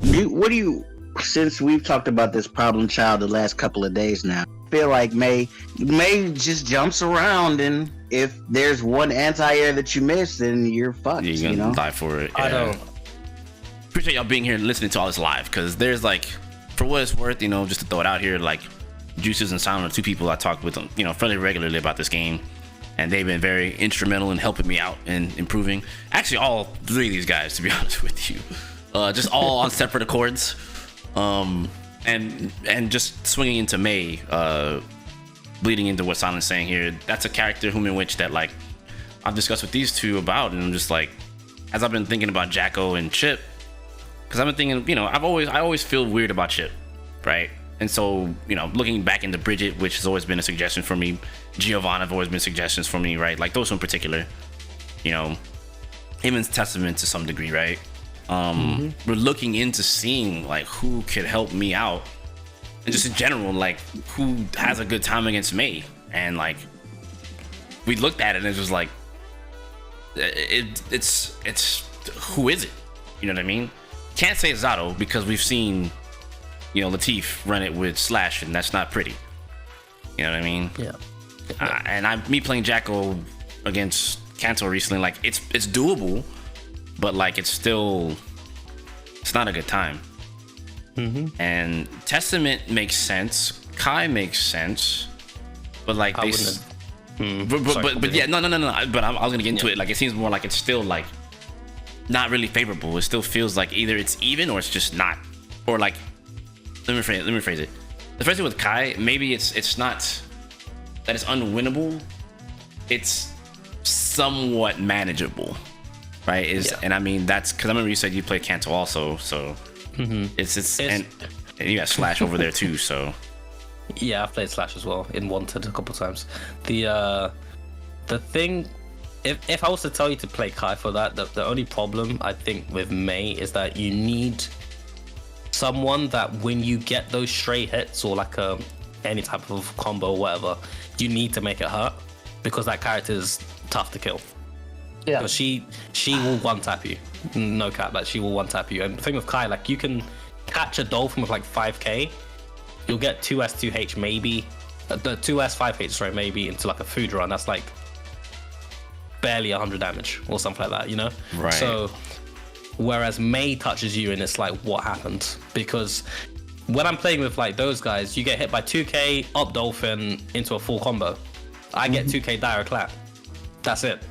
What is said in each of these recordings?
What do you? Since we've talked about this problem child the last couple of days now, I feel like May just jumps around, and if there's one anti-air that you miss, then you're fucked. Yeah, you're gonna die for it. Yeah. I don't. Appreciate y'all being here and listening to all this live, because there's like, for what it's worth, just to throw it out here, like Juices and Silent are two people I talk with, fairly regularly about this game, and they've been very instrumental in helping me out and improving. Actually, all three of these guys, to be honest with you, just all on separate accords. And just swinging into May, bleeding into what Silent's saying here, that's a character whom in which that like I've discussed with these two about, and I'm just like, as I've been thinking about Jacko and Chip, because I've been thinking, I always feel weird about Chip, right? And so, looking back into Bridget, which has always been a suggestion for me, Giovanna have always been suggestions for me, right? Like those two in particular, Eamon's Testament to some degree, right? We're looking into seeing like who could help me out, and just in general, like who has a good time against May. And like we looked at it and it was like it's who is it? You know what I mean? Can't say Zato because we've seen Latif run it with Slash, and that's not pretty. You know what I mean? Yeah. And me playing Jacko against Kanto recently, like it's doable, but like it's not a good time. And Testament makes sense, Kai makes sense, but like but yeah, no, but I was gonna get into it. Like it seems more like it's still like not really favorable. It still feels like either it's even or it's just not. Or like, let me rephrase it, especially with Kai, maybe it's not that it's unwinnable, it's somewhat manageable, right? And I mean, that's because I remember you said you played Kanto also, so it's and you got Slash over there too, so yeah, I've played Slash as well in Wanted a couple times. The thing, if I was to tell you to play Kai for that, the only problem I think with May is that you need someone that when you get those stray hits or like any type of combo or whatever, you need to make it hurt, because that character is tough to kill. Yeah, because she will one tap you, no cap. Like she will one tap you. And the thing with Kai, like you can catch a dolphin with like 5k, you'll get 2s 2h maybe, the 2s 5h sorry maybe into like a food run. That's like barely 100 damage or something like that, Right. So whereas May touches you and it's like, what happened? Because when I'm playing with like those guys, you get hit by 2k up dolphin into a full combo. I get 2k dire clap. That's it.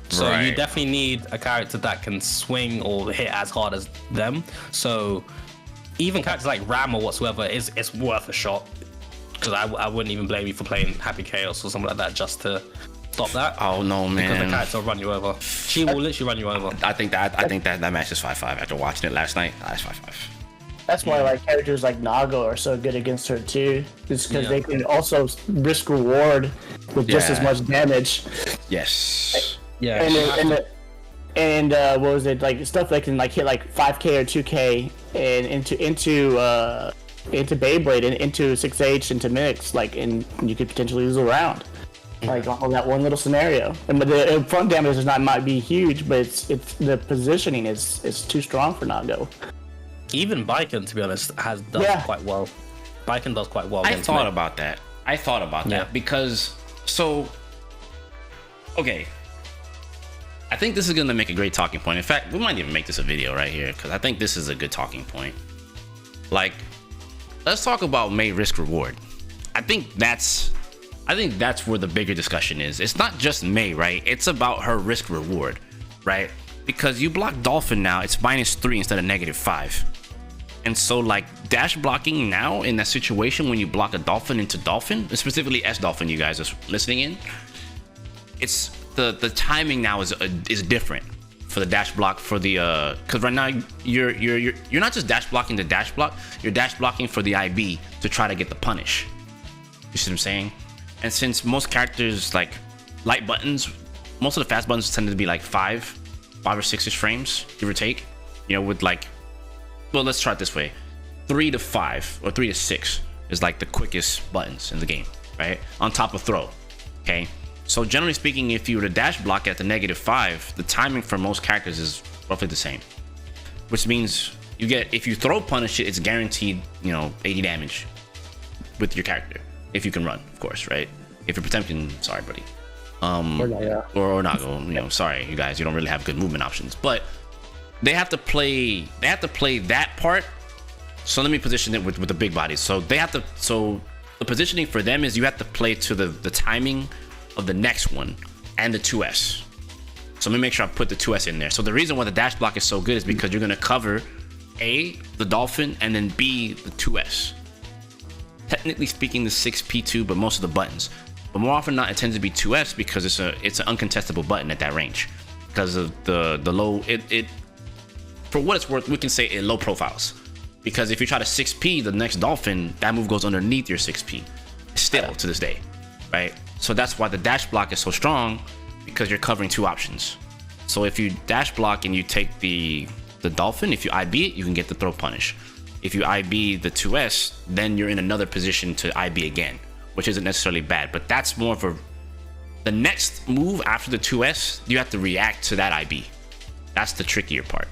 So you definitely need a character that can swing or hit as hard as them. So even characters like Ram or whatsoever, it's worth a shot. Because I wouldn't even blame you for playing Happy Chaos or something like that just to stop that. Oh no, man! Because the character will run you over. She will literally run you over. I think that match is 5-5 after watching it last night. That's 5-5. That's why like characters like Nago are so good against her too. It's because they can also risk reward with just as much damage. Yes. Yeah. And what was it, like stuff that can like hit like 5k or 2k and into Beyblade and into 6H into Mix, like, and you could potentially lose a round. Like on that one little scenario, and but the front damage might be huge, but it's the positioning is too strong for Nago. Even Baiken, to be honest, does quite well. Baiken does quite well. I thought about that because okay. I think this is gonna make a great talking point. In fact, we might even make this a video right here because I think this is a good talking point. Like, let's talk about May risk reward. I think that's where the bigger discussion is. It's not just May, right? It's about her risk reward, right? Because you block Dolphin now, it's -3 instead of -5. And so like dash blocking now in that situation when you block a Dolphin into Dolphin, specifically S Dolphin, you guys are listening in, it's the timing now is different for the dash block for the because right now you're not just dash blocking the dash block, you're dash blocking for the IB to try to get the punish. You see what I'm saying? And since most characters like light buttons, most of the fast buttons tend to be like 5 or 6ish frames, give or take. With like, well, let's try it this way: 3 to 5 or 3 to 6 is like the quickest buttons in the game, right? On top of throw. Okay. So generally speaking, if you were to dash block at the -5, the timing for most characters is roughly the same, which means You get, if you throw punish it, it's guaranteed, 80 damage with your character. If you can run, of course, right? If you're protecting, sorry, buddy. Or not go, sorry, you guys, you don't really have good movement options. But they have to play that part. So let me position it with the big bodies. So the positioning for them is you have to play to the timing of the next one and the 2S. So let me make sure I put the 2S in there. So the reason why the dash block is so good is because you're going to cover A, the dolphin, and then B, the 2S. Technically speaking, the 6P2, but most of the buttons. But more often than not, it tends to be 2S because it's an uncontestable button at that range. Because of the low, it for what it's worth, we can say it low profiles. Because if you try to 6P the next dolphin, that move goes underneath your 6P. Still to this day, right? So that's why the dash block is so strong, because you're covering two options. So if you dash block and you take the dolphin, if you IB it, you can get the throw punish. If you IB the 2S, then you're in another position to IB again, which isn't necessarily bad, but that's more for the next move after the 2S, you have to react to that IB. That's the trickier part.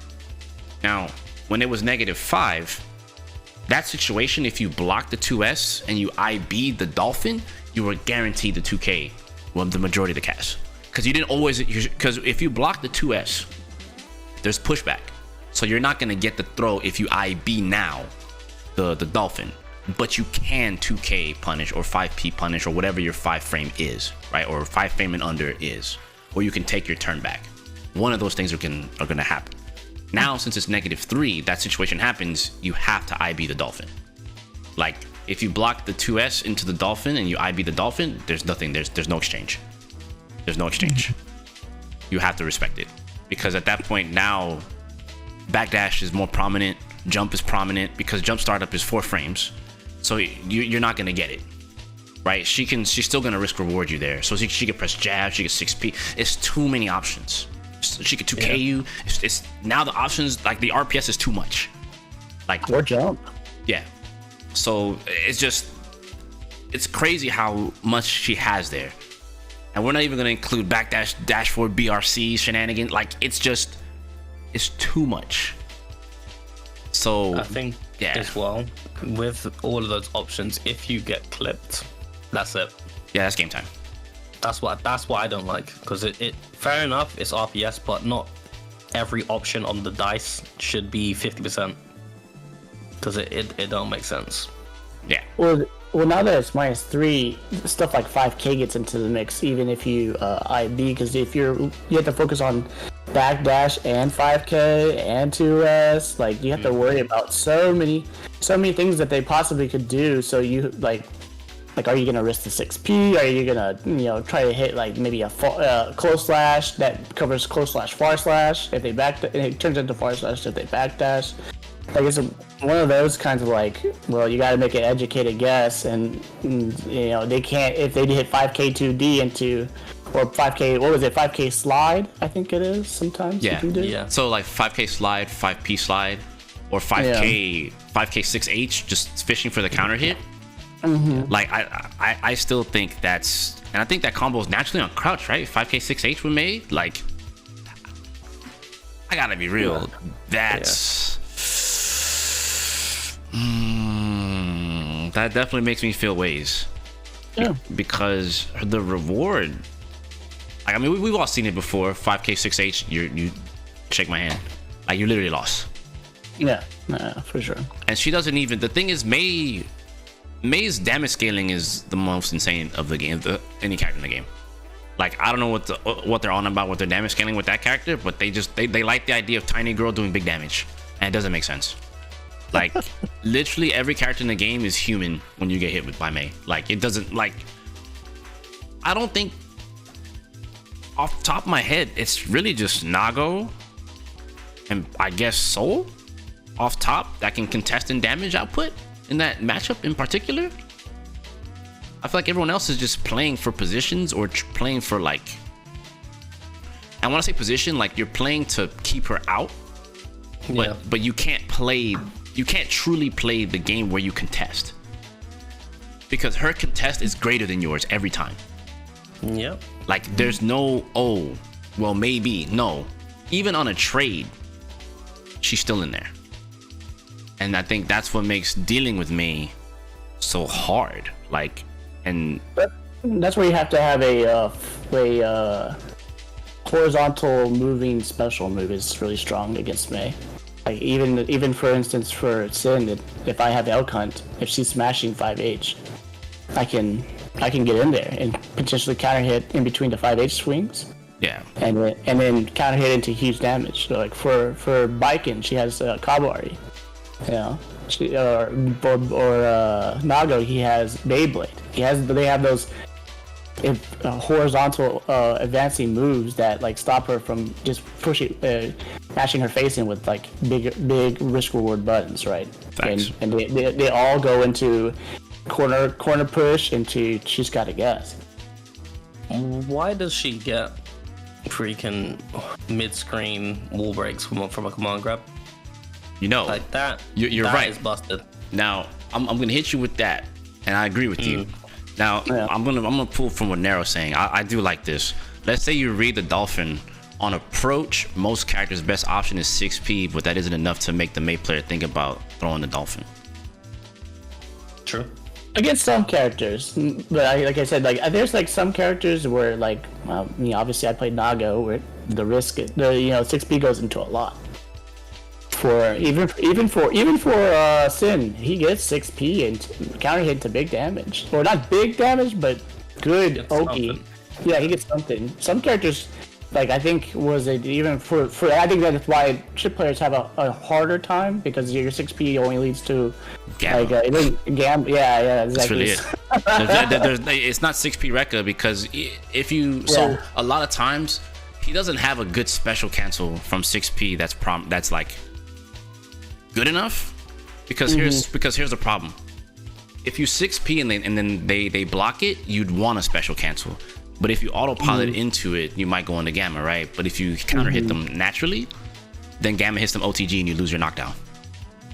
Now, when it was -5, that situation, if you block the 2S and you IB the dolphin, you were guaranteed the 2K, well, the majority of the cast. Because you didn't always, because if you block the 2S, there's pushback. So you're not going to get the throw if you IB now the dolphin. But you can 2K punish or 5P punish or whatever your 5 frame is, right? Or 5 frame and under is. Or you can take your turn back. One of those things are going to happen. Now, since it's -3, that situation happens, you have to IB the dolphin. Like, if you block the 2S into the dolphin and you IB the dolphin, there's nothing, there's no exchange. There's no exchange. You have to respect it. Because at that point now, backdash is more prominent, jump is prominent, because jump startup is 4 frames. So you're not gonna get it, right? She's still gonna risk reward you there. So she could press jab, she could 6P. It's too many options. She could 2K you. It's now the options, like the RPS is too much. Like, or jump. Yeah. So it's crazy how much she has there. And we're not even gonna include backdash, dash forward, BRC, shenanigans. Like, it's too much. So I think as well, with all of those options, if you get clipped, that's it. Yeah, that's game time. That's what I don't like, because it fair enough, it's RPS, but not every option on the dice should be 50%, because it don't make sense. Yeah. Well, now that it's -3, stuff like 5K gets into the mix, even if you IB, because if you have to focus on backdash and 5K and 2S, like you have to worry about so many things that they possibly could do. So you like are you gonna risk the 6P? Are you gonna try to hit like maybe a close slash that covers close slash far slash if they it turns into far slash if they backdash? Like, it's one of those kinds of like, well, you got to make an educated guess, and they can't, if they hit 5K 2D into, or 5K, what was it, 5K slide, I think it is sometimes. Yeah. You can do. Yeah. So like 5K slide, 5P slide, or 5K 5K6H, just fishing for the counter hit. Mm-hmm. Like I still think that's, and I think that combo is naturally on crouch, right? 5K6H were made. Like, I gotta be real. That's. That definitely makes me feel ways. Yeah. Because the reward, like, I mean, we've all seen it before. 5K6H, you shake my hand, like you literally lost. Yeah, for sure. And she doesn't even. The thing is, May's damage scaling is the most insane of the game, any character in the game. Like, I don't know what they're on about with their damage scaling with that character, but they like the idea of tiny girl doing big damage, and it doesn't make sense. Like, literally every character in the game is human when you get hit by Mei. Like, it doesn't, like, I don't think, off the top of my head, it's really just Nago and I guess Soul off top that can contest in damage output in that matchup in particular. I feel like everyone else is just playing for positions or playing for, like, I want to say position, like you're playing to keep her out, but you can't truly play the game where you contest, because her contest is greater than yours every time. Yep. Like, there's no, oh, well, maybe. No. Even on a trade, she's still in there. And I think that's what makes dealing with Mei so hard. Like, and that's where you have to have a horizontal moving special move is really strong against Mei. Like even for instance for Sin, if I have Elk Hunt, if she's smashing 5H, I can get in there and potentially counter hit in between the 5H swings. yeah, And then counter hit into huge damage. So like for Baiken, she has Kabari, you know, or Nago, he has Beyblade. They have those horizontal advancing moves that like stop her from just mashing her face in with like big risk reward buttons, right? Thanks. And they all go into corner push into she's got to guess. Why does she get freaking mid-screen wall breaks from a command grab? you know, Like that. You're that right. is busted. Now I'm gonna hit you with that, and I agree with you. Now Yeah. I'm gonna pull from what Nero's saying. I do like this. Let's say you read the Dolphin. On approach, most characters' best option is 6P, but that isn't enough to make the Mei player think about throwing the Dolphin. True. Against some characters, but like I said, like there's like some characters where like, obviously I played Nago where the 6P goes into a lot. For even for Sin, he gets 6P and counter hit to big damage, or not big damage, but good Gets Oki. something. Yeah, he gets something. Some characters, like I think even for I think that's why chip players have a harder time because your 6P only leads to Gamma. like yeah, exactly. That's really it. It's not 6P Rekka because if you so a lot of times he doesn't have a good special cancel from 6P that's like good enough because here's the problem. If you 6P and then they block it, you'd want a special cancel. But if you autopilot into it, you might go into Gamma, right? But if you counter hit them naturally, then Gamma hits them OTG and you lose your knockdown.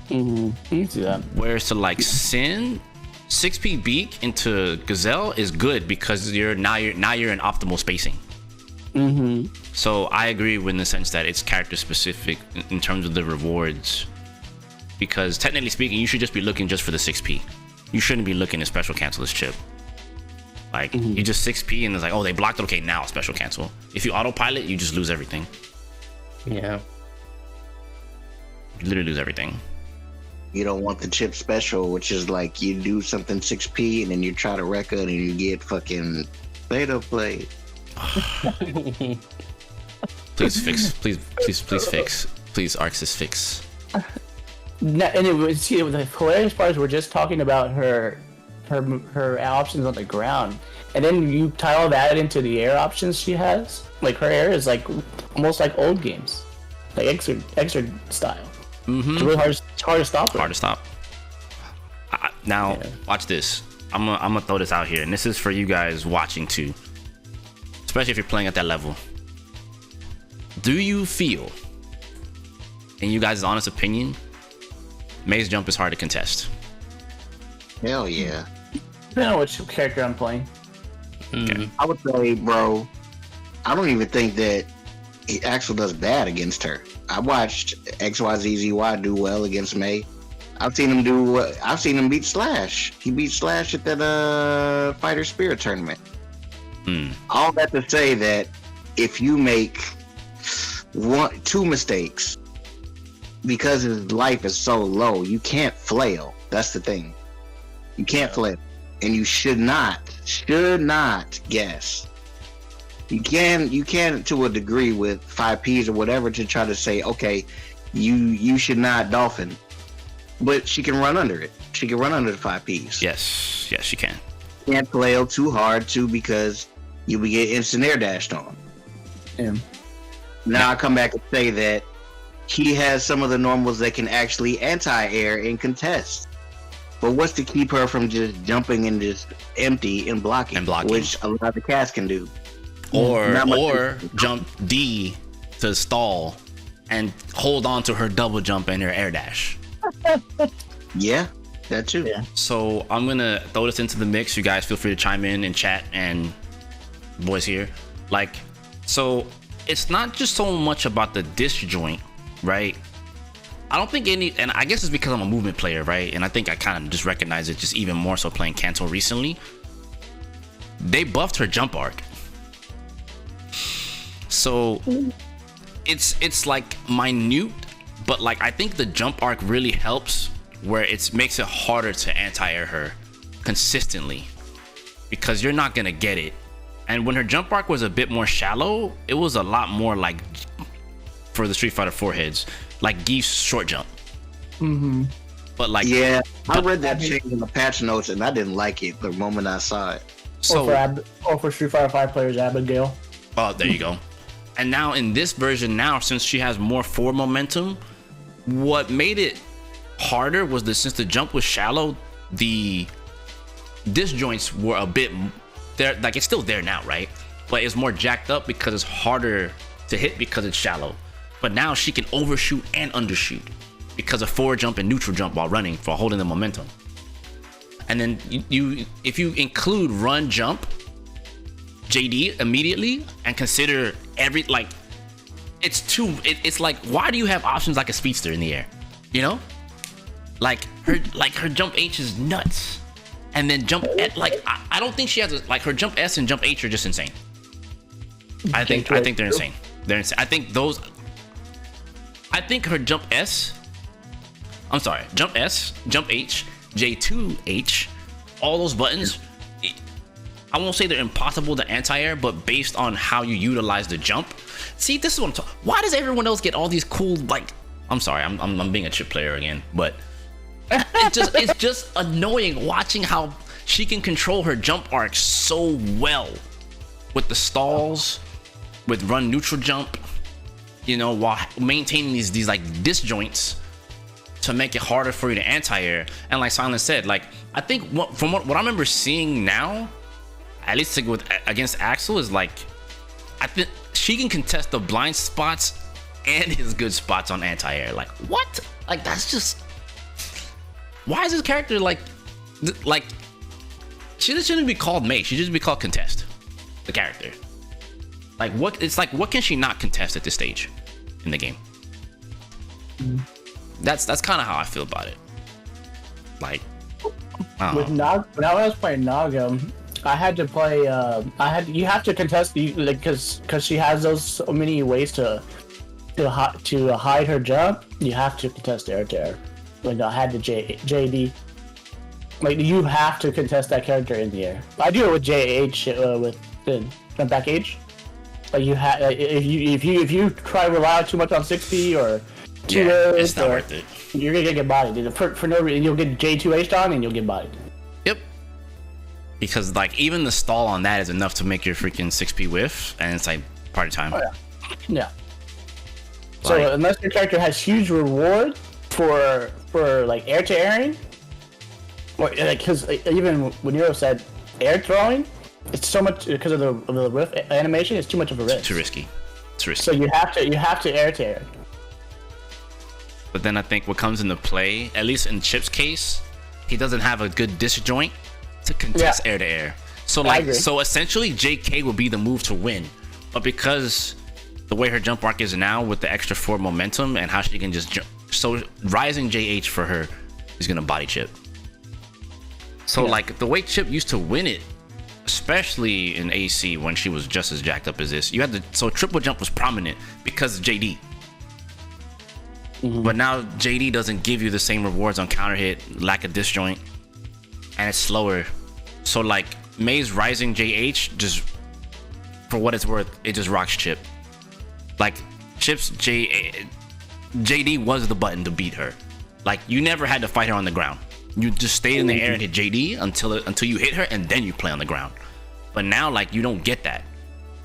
You can see that. Whereas to like Sin, 6P Beak into Gazelle is good because you're in optimal spacing. So I agree in the sense that it's character specific in terms of the rewards. Because technically speaking, you should just be looking just for the 6P. You shouldn't be looking at special cancel this chip. Like you just 6P and it's like, oh, they blocked it. Okay, now special cancel. If you autopilot, you just lose everything. Yeah. You literally lose everything. You don't want the chip special, which is like you do something 6P and then you try to wreck it and you get fucking beta play. Please fix. Please fix. Please Arxis fix. No, and it was the hilarious part is we're just talking about her options on the ground, and then you tie all that into the air options she has. Like her air is like almost like old games, like Exer style. It's really hard to stop her. Hard to stop. Now watch this. I'm gonna throw this out here, and this is for you guys watching too, especially if you're playing at that level. Do you feel, in you guys' honest opinion, Mei's jump is hard to contest? Hell yeah. I don't know which character I'm playing. I would say, bro, I don't even think that Axel does bad against her. I watched XYZZY do well against Mei. I've seen him beat Slash. He beat Slash at that Fighter Spirit tournament. All that to say that if you make two mistakes, because his life is so low, you can't flail. That's the thing. You can't flail. And you should not guess. You can to a degree with 5Ps or whatever to try to say, okay, you should not dolphin. But she can run under it. She can run under the 5Ps. Yes, she can. Can't flail too hard too because you will get instant air dashed on. Yeah. Now I come back and say that he has some of the normals that can actually anti-air and contest. But what's to keep her from just jumping and just empty and blocking, which a lot of the cast can do. Or jump D to stall and hold on to her double jump and her air dash. Yeah, that too. Yeah. So I'm gonna throw this into the mix. You guys feel free to chime in and chat, and boys here. So it's not just so much about the disjoint, right? I don't think any, and I guess it's because I'm a movement player, right? And I think I kind of just recognize it just even more so playing Kanto recently. They buffed her jump arc. So it's like minute, but like I think the jump arc really helps where it makes it harder to anti-air her consistently because you're not gonna get it. And when her jump arc was a bit more shallow, it was a lot more like for the Street Fighter 4 heads, like Geef's short jump. But like, yeah, I read that change in the patch notes and I didn't like it the moment I saw it. So, or for Street Fighter 5 players, Abigail. Oh, there you go. And now in this version, now since she has more forward momentum, what made it harder was that since the jump was shallow, the disjoints were a bit there. Like it's still there now, right? But it's more jacked up because it's harder to hit because it's shallow. But now she can overshoot and undershoot because of forward jump and neutral jump while running for holding the momentum. And then you if you include run jump JD immediately and consider every like it's like, why do you have options like a speedster in the air, you know? Like her jump H is nuts, and then jump like I don't think she has like her jump S and jump H are just insane. I think they're insane. They're insane. I think her jump S, jump S, jump H, J2H, all those buttons, I won't say they're impossible to anti-air, but based on how you utilize the jump. See, this is what I'm talking. Why does everyone else get all these cool, like, I'm sorry, I'm being a chip player again, but it's just annoying watching how she can control her jump arc so well with the stalls, with run neutral jump, you know, while maintaining these like disjoints to make it harder for you to anti-air. And like Silent said, like I think from what I remember seeing now, at least like against Axel, is like I think she can contest the blind spots and his good spots on anti-air. Like what? Like that's just, why is this character like she shouldn't be called Mei. She should be called Contest, the character. Like what? It's like, what can she not contest at this stage in the game? That's kind of how I feel about it. Like, when I was playing Naga, I had to play. You have to contest the because she has those so many ways to hide her jump. You have to contest air to air. Like I had to JD. Like you have to contest that character in the air. I do it with JH with the jump back H. Like you have if you try to rely too much on 6P or 2 it's not worth it. You're gonna get bodied for no reason. You'll get J2H on and you'll get bodied. Yep. Because like even the stall on that is enough to make your freaking 6P whiff, and it's like party time. Oh, yeah. So unless your character has huge reward for like air to airing, or like because even when Nero said air throwing, it's so much because of the whiff animation. It's too much of a risk. Too risky. It's risky. So you have to air to air. But then I think what comes into play, at least in Chip's case, he doesn't have a good disjoint to contest air to air. So so essentially JK will be the move to win. But because the way her jump arc is now with the extra forward momentum and how she can just jump, so rising JH for her is gonna body Chip. So like the way Chip used to win it, especially in AC when she was just as jacked up as this, you had so triple jump was prominent because of JD. But now JD doesn't give you the same rewards on counter hit, lack of disjoint, and it's slower. So like Mei's rising JH, just for what it's worth, it just rocks Chip. Like Chip's JD was the button to beat her. Like you never had to fight her on the ground. You just stayed in the air and hit JD until you hit her, and then you play on the ground. But now like you don't get that.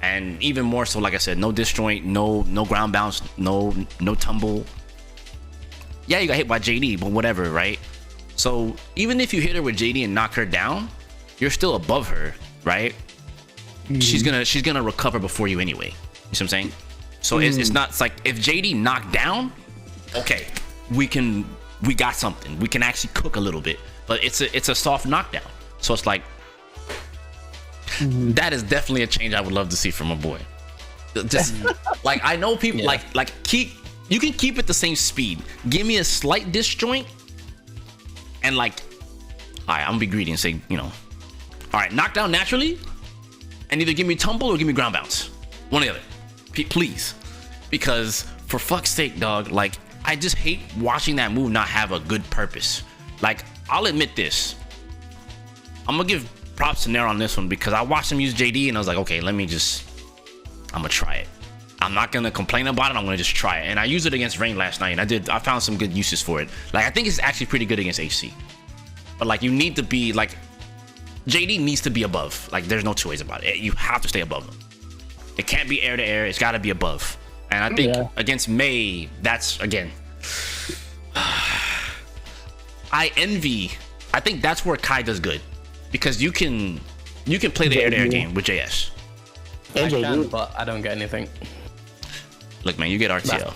And even more so, like I said, no disjoint, no ground bounce, no tumble. Yeah, you got hit by JD, but whatever, right? So even if you hit her with JD and knock her down, you're still above her, right? She's gonna recover before you anyway. You see what I'm saying? So it's not, it's like if JD knocked down, okay, we got something. We can actually cook a little bit, but it's a soft knockdown. So it's like that is definitely a change I would love to see from a boy. Just like I know people like keep. You can keep it the same speed. Give me a slight disjoint, and like, all right, I'm gonna be greedy and say, you know, all right, knock down naturally, and either give me tumble or give me ground bounce. One or the other, please, because for fuck's sake, dog, like I just hate watching that move not have a good purpose. Like, I'll admit this. I'm gonna give props to Nair on this one because I watched him use JD and I was like, okay, I'm gonna try it. I'm not gonna complain about it. I'm gonna just try it. And I used it against Rain last night, and I found some good uses for it. Like, I think it's actually pretty good against HC. But like, you need to be like, JD needs to be above. Like, there's no two ways about it. You have to stay above him. It can't be air to air. It's got to be above. And I think against Mei, that's again. I think that's where Kai does good, because you can play the air to air game with JS. I can, but I don't get anything. Look, man, you get RTL.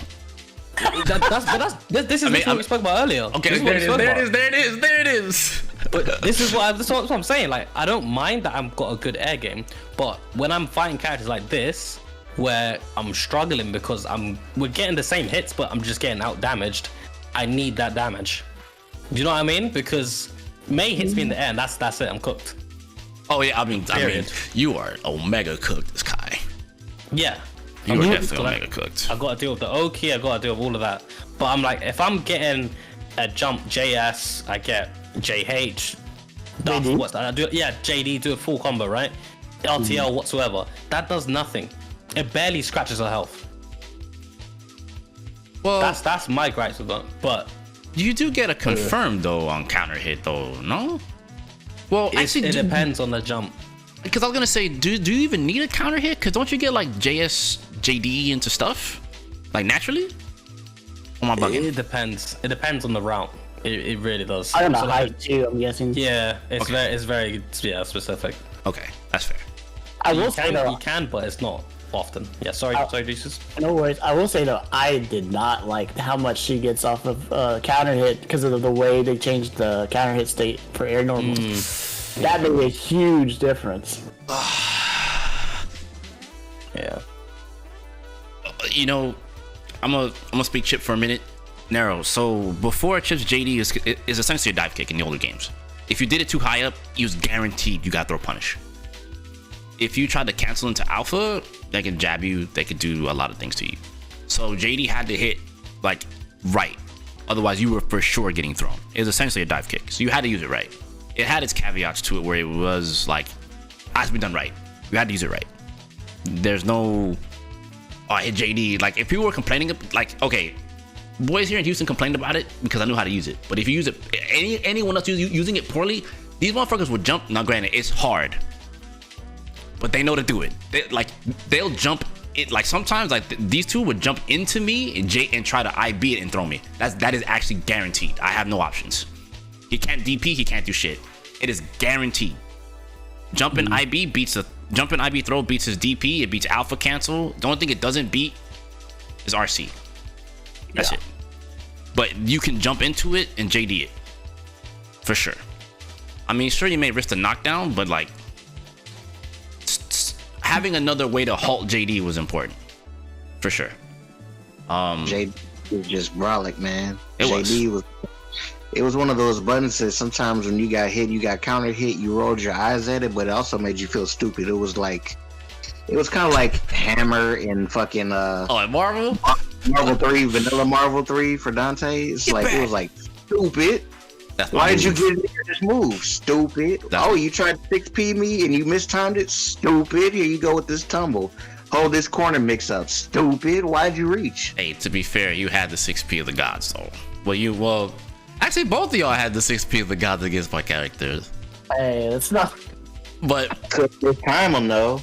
This is what we spoke about earlier. Okay, there it is. But that's what I'm saying. Like, I don't mind that I've got a good air game, but when I'm fighting characters like this, where I'm struggling because we're getting the same hits, but I'm just getting out damaged, I need that damage. Do you know what I mean? Because Mei hits me in the air, and that's it. I'm cooked. Oh yeah, I mean, you are omega cooked, this Kai. Yeah. You are definitely omega cooked. I gotta deal with the Oki, I gotta deal with all of that. But I'm like, if I'm getting a jump JS, I get JH, what's that? JD, do a full combo, right? LTL whatsoever. That does nothing. It barely scratches her health. Well, that's my gripes with that. But you do get a confirm though on counter hit though, no? Well, actually, it depends on the jump. Because I was gonna say, do you even need a counter hit? Because don't you get like JD into stuff, like naturally? Or am I bugging? It depends. It depends on the route. It really does. I don't know height too. I'm guessing. Yeah, it's very specific. Okay, that's fair. I will say though, you can, but it's not often. Yeah, sorry, Jesus. No worries. I will say though, I did not like how much she gets off of counter hit because of the way they changed the counter hit state for air normal. That made a huge difference. Yeah. You know, I'm gonna speak Chip for a minute. Narrow. So before Chip's JD is essentially a dive kick in the older games. If you did it too high up, you was guaranteed you got throw punish. If you tried to cancel into alpha, they could jab you. They could do a lot of things to you. So JD had to hit like right, otherwise you were for sure getting thrown. It was essentially a dive kick, so you had to use it right. It had its caveats to it where it was like, has to be done right. You had to use it right. There's no, I hit JD. Like, if people were complaining, like, okay, boys here in Houston complained about it because I knew how to use it. But if you use it, anyone else using it poorly, these motherfuckers would jump. Now, granted, it's hard, but they know to do it. They'll jump it. Like, sometimes, like, these two would jump into me and try to IB it and throw me. That is actually guaranteed. I have no options. He can't DP. He can't do shit. It is guaranteed. Jump in IB throw beats his DP. It beats alpha cancel. The only thing it doesn't beat is RC. That's it. But you can jump into it and JD it for sure. I mean, sure, you may risk a knockdown, but like having another way to halt JD was important for sure. JD was just brolic, man. It was one of those buttons that sometimes when you got hit, you got counter hit, you rolled your eyes at it, but it also made you feel stupid. It was kind of like Hammer in fucking Marvel 3, vanilla Marvel 3 for Dante. It's like, it was like stupid. Why did you get in there this move? Stupid. You tried to 6P me and you mistimed it? Stupid. Here you go with this tumble. Hold this corner mix up. Stupid. Why'd you reach? Hey, to be fair, you had the 6P of the gods though. Well, actually, both of y'all had the 6P of the gods against my characters. Hey, that's not. But could time them though.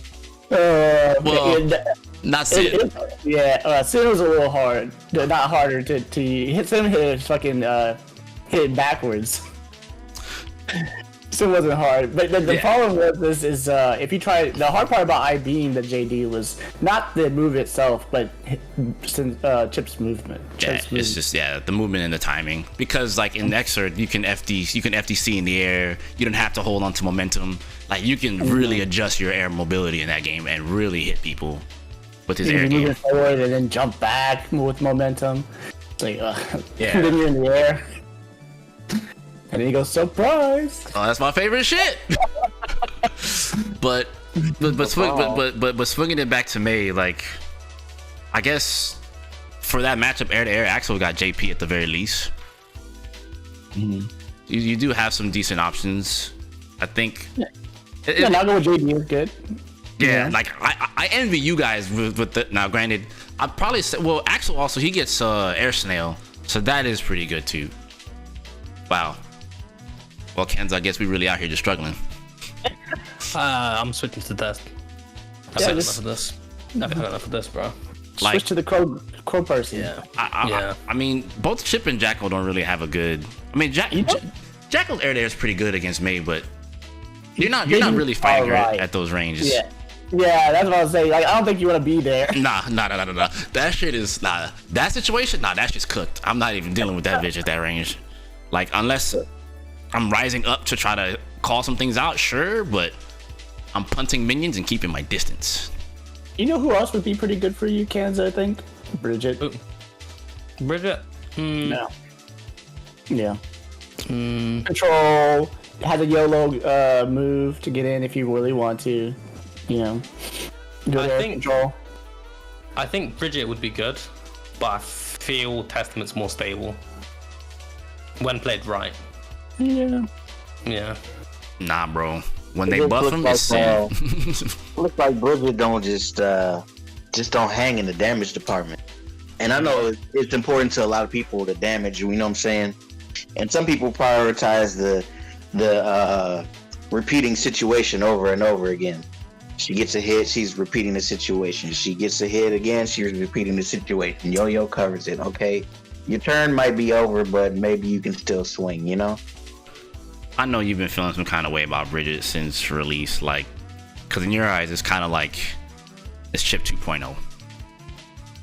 Not Sid. Sid was a little hard. Not harder to hit. Sid hit fucking hit backwards. Sid wasn't hard, but the problem with this is if you try. The hard part about IBing the JD was not the move itself, but Chip's movement. It's just the movement and the timing. Because like in Xrd, you can FDC in the air. You don't have to hold on to momentum. Like you can really adjust your air mobility in that game and really hit people. with his You air can move game. it forward and then jump back with momentum. It's like, Yeah. and then you're in the air. And then you go, surprise! Oh, that's my favorite shit. but swinging it back to May, like, I guess for that matchup, air to air, Axel got JP at the very least. You do have some decent options, I think. Yeah, now go with JD is good. Yeah, like I envy you guys with the. Now, granted, I'd probably say, well, Axel also, he gets air snail, so that is pretty good too. Wow. Well, Ken's, I guess we really out here just struggling. I'm switching to Dust. I've had enough of this. I've had enough of this, bro. Like, Switch to the crow person. Yeah. I mean, both Chip and Jackal don't really have a good. I mean, Jackal's air there is pretty good against May, but you're not really fighting her at those ranges. Yeah, that's what I was saying. Like, I don't think you want to be there. Nah. That shit is that situation. That shit's cooked. I'm not even dealing with that bitch at that range. Like, unless I'm rising up to try to call some things out, sure, but I'm punting minions and keeping my distance. You know who else would be pretty good for you, Kenzo, I think? Bridget. Bridget? No. Yeah. Control has a YOLO move to get in if you really want to. You know. Control. I think Bridget would be good, but I feel Testament's more stable when played right. Yeah. Yeah. Nah, bro. When they buff him, it's sin. Looks like Bridget don't just don't hang in the damage department. And I know it's important to a lot of people to damage, you know what I'm saying? And some people prioritize the repeating situation over and over again. She gets a hit, she's repeating the situation. She gets a hit again, she's repeating the situation. Yo-yo covers it, okay? Your turn might be over, but maybe you can still swing, you know? I know you've been feeling some kind of way about Bridget since release, like, because in your eyes, it's kind of like it's Chip 2.0.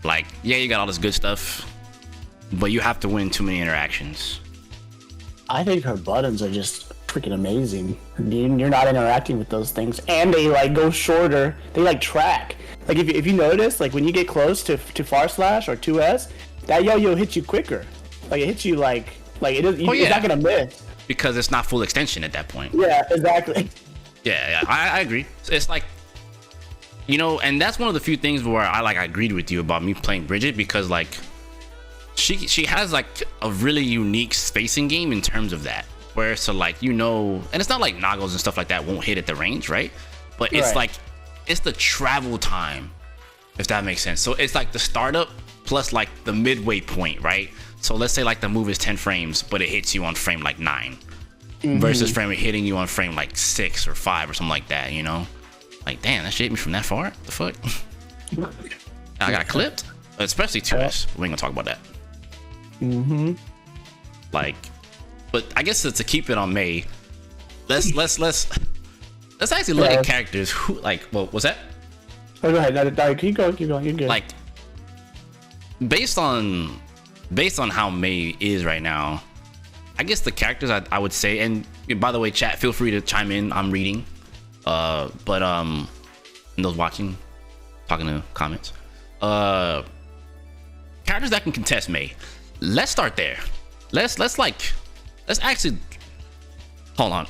Like, yeah, you got all this good stuff, but you have to win too many interactions. I think her buttons are just freaking amazing. You're not interacting with those things, and they like go shorter. They like track. Like if you notice, like when you get close to far slash or 2S, that yo-yo hits you quicker. Like it hits you like it is. It's not gonna miss because it's not full extension at that point. Yeah, exactly. Yeah, I agree. It's like, you know, and that's one of the few things where I agreed with you about me playing Bridget, because like she has like a really unique spacing game in terms of that, where so like, you know, and it's not like Nagos and stuff like that won't hit at the range, right? But it's like it's the travel time, if that makes sense. So it's like the startup plus like the midway point, right? So let's say like the move is 10 frames, but it hits you on frame like 9 versus frame hitting you on frame like 6 or 5 or something like that, you know? Like, damn, that shit hit me from that far? The fuck? I got clipped, especially 2S. We ain't gonna talk about that. Like, but I guess to keep it on May, let's actually look at characters who like. Well, what's that? Oh, go ahead. No, keep going. You're good. Like, based on how May is right now, I guess the characters I would say, and by the way, chat, feel free to chime in. I'm reading. But and those watching, talking to comments. Characters that can contest May. Let's start there. Let's actually hold on.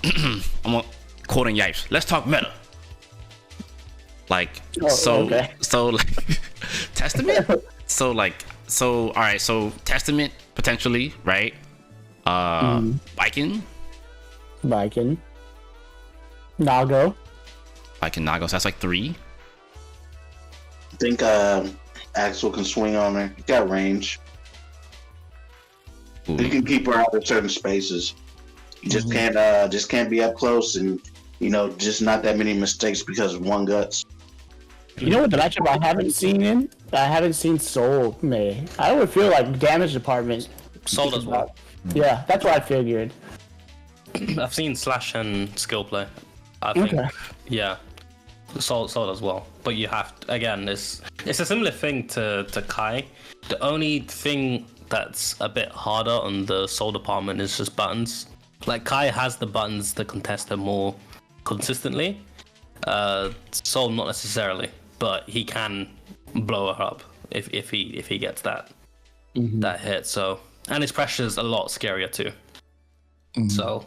I'm quoting Yipes. Let's talk meta. Like, so like Testament. So all right. So Testament potentially, right? Viking, Nago. So that's like 3. I think Axel can swing on her. He got range. Ooh. You can keep her out of certain spaces. You just can't be up close, and you know, just not that many mistakes because of one guts. You know what the matchup I haven't seen Soul May. I would feel like damage department. Soul as well. Yeah, that's what I figured. I've seen Slash and skill play. I think, yeah, Soul as well. But you have to, again, it's a similar thing to Kai. The only thing that's a bit harder on the Soul department is just buttons. Like Kai has the buttons to contest them more consistently. Soul not necessarily, but he can blow her up if he gets that Mm-hmm. that hit. So, and his pressure's a lot scarier too. So,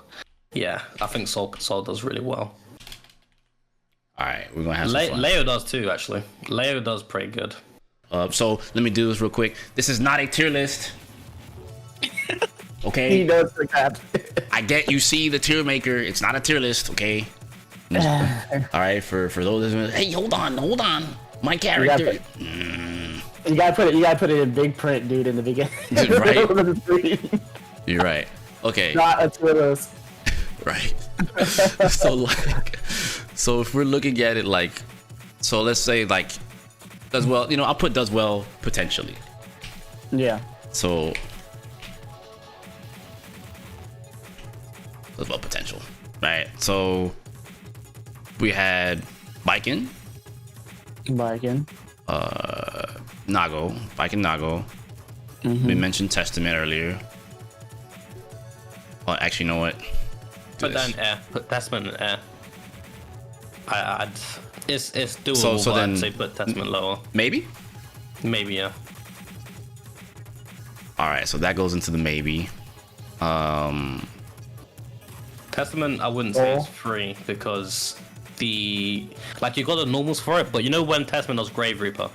yeah, I think Soul does really well. All right, we're gonna have some fun. Leo does too, actually. Leo does pretty good. So let me do this real quick. This is not a tier list. Okay. He knows the crap. I get you see the tier maker. It's not a tier list, okay? All right, for those. Hey, hold on. My character. You gotta put it in big print, dude, in the beginning. Right. You're right. Okay. Not a tier list. Right. So if we're looking at it like, so let's say like, does well. I'll put does well potentially. Yeah. So does well potential, right? So we had Biken. Biken. Nago. We mentioned Testament earlier. Oh, actually, you know what? Put that in air. Put Testament in air. It's doable, So but then I'd say put Testament lower. Maybe. Maybe, yeah. All right, so that goes into the maybe. Testament, I wouldn't say it's free because you got the normals for it, but when Testament does Grave Reaper,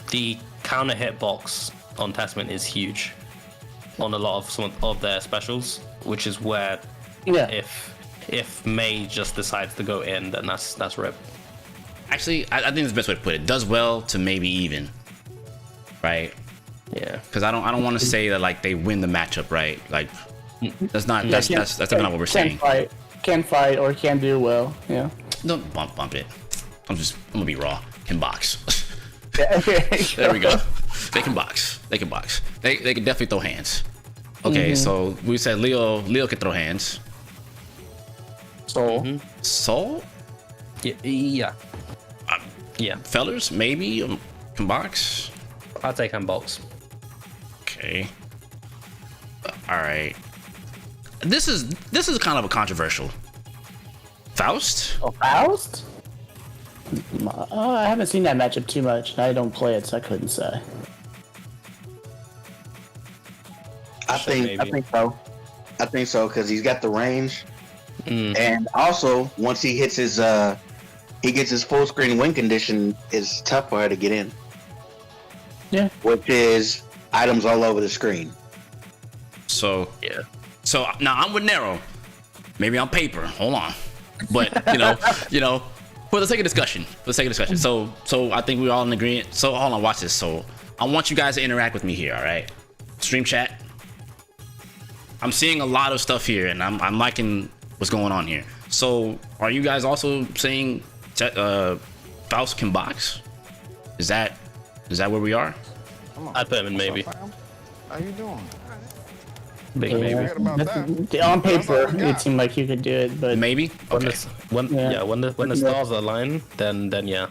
the counter hitbox on Testament is huge on a lot of some of their specials, which is where if May just decides to go in, then that's rip. Actually, I think that's the best way to put it. Does well to maybe even, right? Yeah. Because I don't want to say that like they win the matchup, right? Like that's definitely not what we're saying. Can fight or can do well. Yeah. Don't bump it. I'm gonna be raw. Can box. Okay. There we go. They can box. They can definitely throw hands. Okay, so we said Leo can throw hands. Soul? Yeah. Yeah. Fellers, maybe can box. I'll take him box. Okay. All right. This is kind of a controversial. Faust? Oh, Faust? I haven't seen that matchup too much. I don't play it, so I couldn't say. I think so because he's got the range, and also once he hits he gets his full screen win condition, it's tough for her to get in. Yeah, which is items all over the screen. So yeah. So now I'm with Nero. Maybe on paper. Hold on, but you know, for the sake of discussion. So I think we're all in agreement. So hold on, watch this. So I want you guys to interact with me here. All right, stream chat. I'm seeing a lot of stuff here, and I'm liking what's going on here. So, are you guys also saying Faust can box? Is that where we are? I'd put him in maybe. How you doing? Big maybe. On paper, it seemed like you could do it, but Maybe. Okay. When the stars align, then yeah.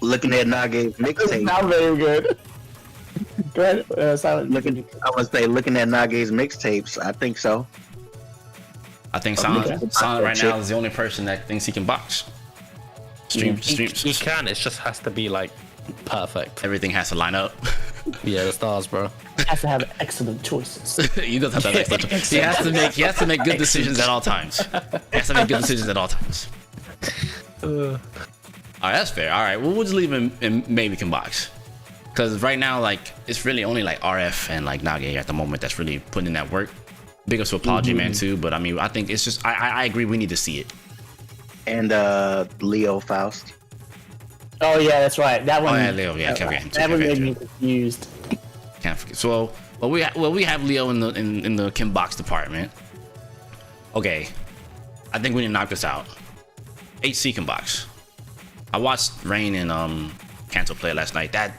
Looking at Nage's mixtape. Not very good. Go ahead, Silent. Looking at Nage's mixtapes. I think so. I think Silent right now is the only person that thinks he can box. He can. It just has to be like perfect. Everything has to line up. Yeah, the stars, bro. Has to have excellent choices. He does have to have excellent choices. He has to make good decisions at all times. All right, that's fair. All right, well, we'll just leave him in maybe can box. Because right now, like, it's really only like RF and like Nage at the moment that's really putting in that work. Big up to Apology Man too, but I mean, I think it's just I agree we need to see it. And Leo Faust. Oh yeah, that's right. That one. Oh yeah, Leo. Yeah, can't forget him too. That one made me confused. Can't forget. So, we have Leo in the Kim box department. Okay, I think we need to knock this out. HC can box. I watched Rain and Cancel play last night. That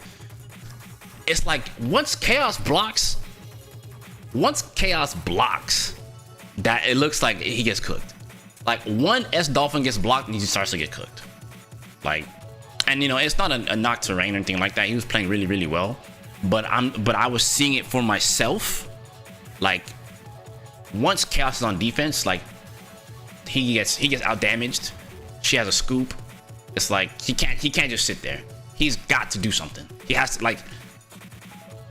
it's like once Chaos blocks, that it looks like he gets cooked. Like one S Dolphin gets blocked and he starts to get cooked. Like, and it's not a knock to Rain or anything like that. He was playing really, really well. But I was seeing it for myself. Like once Chaos is on defense, like he gets out damaged. She has a scoop. It's like he can't just sit there. he's got to do something. He has to, like,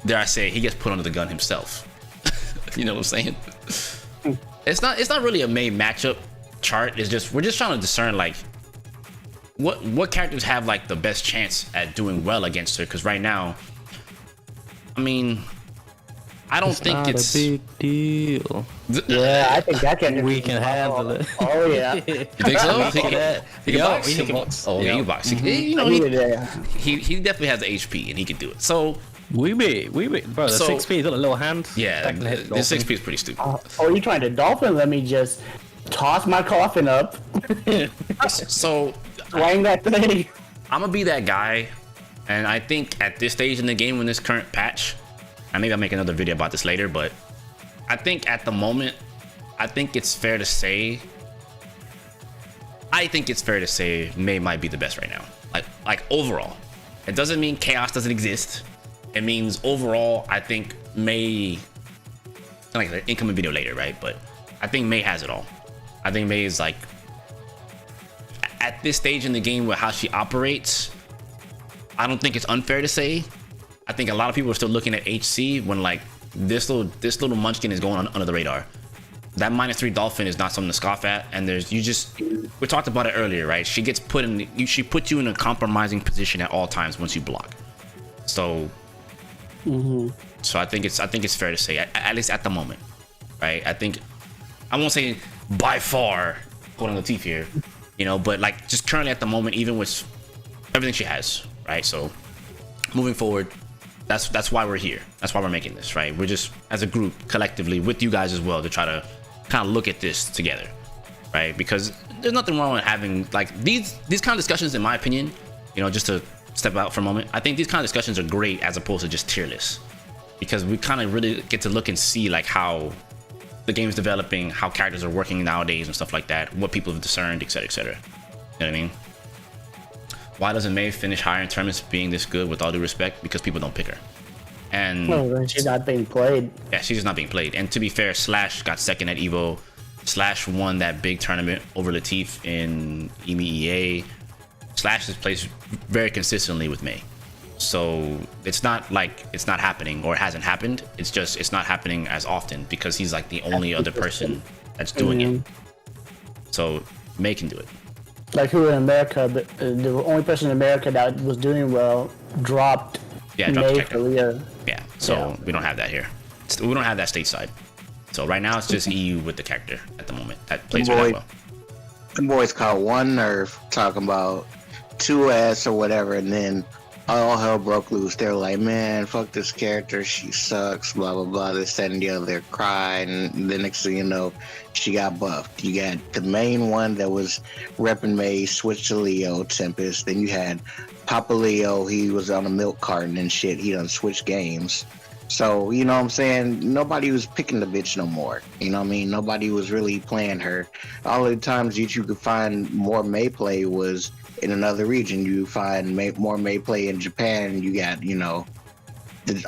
dare I say, he gets put under the gun himself. You know what I'm saying? It's not really a main matchup chart. It's just we're just trying to discern like what characters have like the best chance at doing well against her. Because right now, I mean, I don't think it's a big deal. Yeah, I think that can. We can handle it. Oh yeah. You think so? He can box. Oh, yeah, he can box. You know, he definitely has the HP and he can do it. So. We be, bro. The 6P, he's got a little hand. Yeah, the 6P is pretty stupid. Oh, you trying to dolphin? Let me just toss my coffin up. So, swing that thing. I'm gonna be that guy, and I think at this stage in the game, in this current patch, and maybe I'll make another video about this later, but I think at the moment, I think it's fair to say Mei might be the best right now. Like overall, it doesn't mean chaos doesn't exist. It means overall, I think Mei, like an incoming video later, right? But I think Mei has it all. I think Mei is like, at this stage in the game with how she operates, I don't think it's unfair to say. I think a lot of people are still looking at HC when like this little munchkin is going on under the radar. That -3 dolphin is not something to scoff at. And we talked about it earlier, right? She gets put in, she puts you in a compromising position at all times once you block. So. So I think it's fair to say, at least at the moment, right? I think I won't say by far pulling the teeth here, you know, but like just currently at the moment, even with everything she has, right? So moving forward, that's why we're here. That's why we're making this, right? We're just as a group collectively with you guys as well to try to kind of look at this together, right? Because there's nothing wrong with having like these kind of discussions, in my opinion, you know, just to step out for a moment. I think these kind of discussions are great as opposed to just tier lists, because we kind of really get to look and see like how the game's developing, how characters are working nowadays and stuff like that, what people have discerned, etc., etc. You know what I mean? Why doesn't Mei finish higher in tournaments being this good? With all due respect, because people don't pick her. And she's not being played. Yeah, she's just not being played. And to be fair, Slash got second at Evo. Slash won that big tournament over Latif in EMEA. Slash has plays very consistently with Mei. So it's not like it's not happening or it hasn't happened. It's just it's not happening as often because he's like the only other person that's doing it. So Mei can do it. Like who in America, but the only person in America that was doing well dropped. Yeah, dropped Korea. Yeah, so we don't have that here. We don't have that stateside. So right now it's just EU with the character at the moment that plays very well. The boys caught one nerf talking about 2S or whatever, and then all hell broke loose. They're like, man, fuck this character, she sucks, blah blah blah, this that and the other. They're crying, and the next thing you know, she got buffed. You got the main one that was repping Mei switched to Leo Tempest. Then you had Papa Leo, he was on a milk carton and shit. He done switched games. So, you know what I'm saying? Nobody was picking the bitch no more. You know what I mean? Nobody was really playing her. All the times that you could find more Mei play was in another region. You find more Mei play in Japan. You got, you know,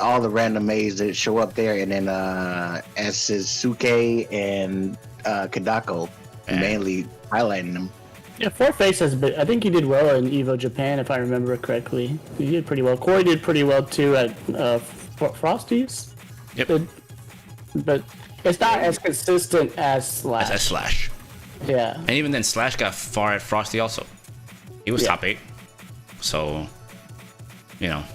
all the random Meis that show up there. And then Suzuki and Kadako mainly highlighting them. Yeah, Fourface has been. I think he did well in Evo Japan, if I remember correctly. He did pretty well. Corey did pretty well too at Frosties. Yep. But it's not as consistent as Slash. As Slash. Yeah. And even then, Slash got far at Frosty also. He was top 8. So, you know.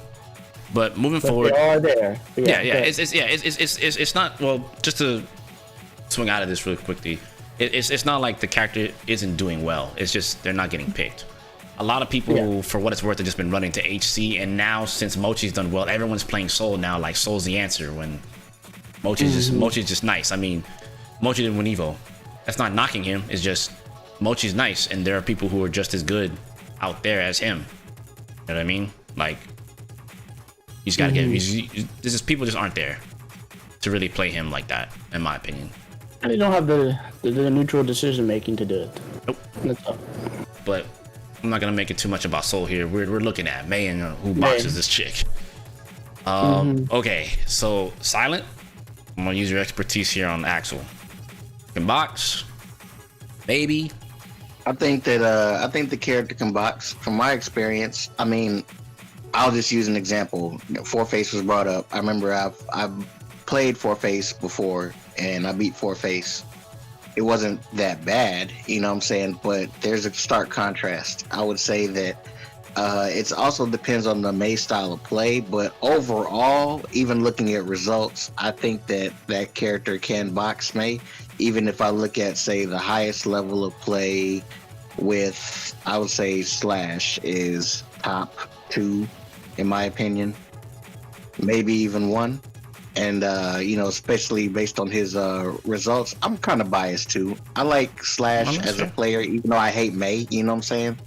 But moving forward. They are there. Yeah. It's not, well, just to swing out of this really quickly. It's not like the character isn't doing well. It's just they're not getting picked. A lot of people, for what it's worth, have just been running to HC, and now since Mochi's done well, everyone's playing Soul now. Like Soul's the answer when Mochi's just nice. I mean, Mochi didn't win Evo. That's not knocking him. It's just Mochi's nice, and there are people who are just as good out there as him. You know what I mean? Like you just gotta get. This is people just aren't there to really play him like that, in my opinion. And they don't have the neutral decision making to do it. Nope. That's all. But I'm not gonna make it too much about Soul here. We're looking at Mei and who boxes this chick. Okay, so Silent, I'm gonna use your expertise here on Axel. Can box, maybe. I think that the character can box. From my experience, I mean, I'll just use an example. Four Face was brought up. I remember I've played Four Face before, and I beat Four Face. It wasn't that bad, you know what I'm saying? But there's a stark contrast. I would say that it also depends on the Mei style of play, but overall, even looking at results, I think that that character can box Mei. Even if I look at, say, the highest level of play with, I would say Slash is top 2, in my opinion, maybe even 1. And especially based on his results, I'm kind of biased too. I like Slash as a player, even though I hate Mei. You know what I'm saying?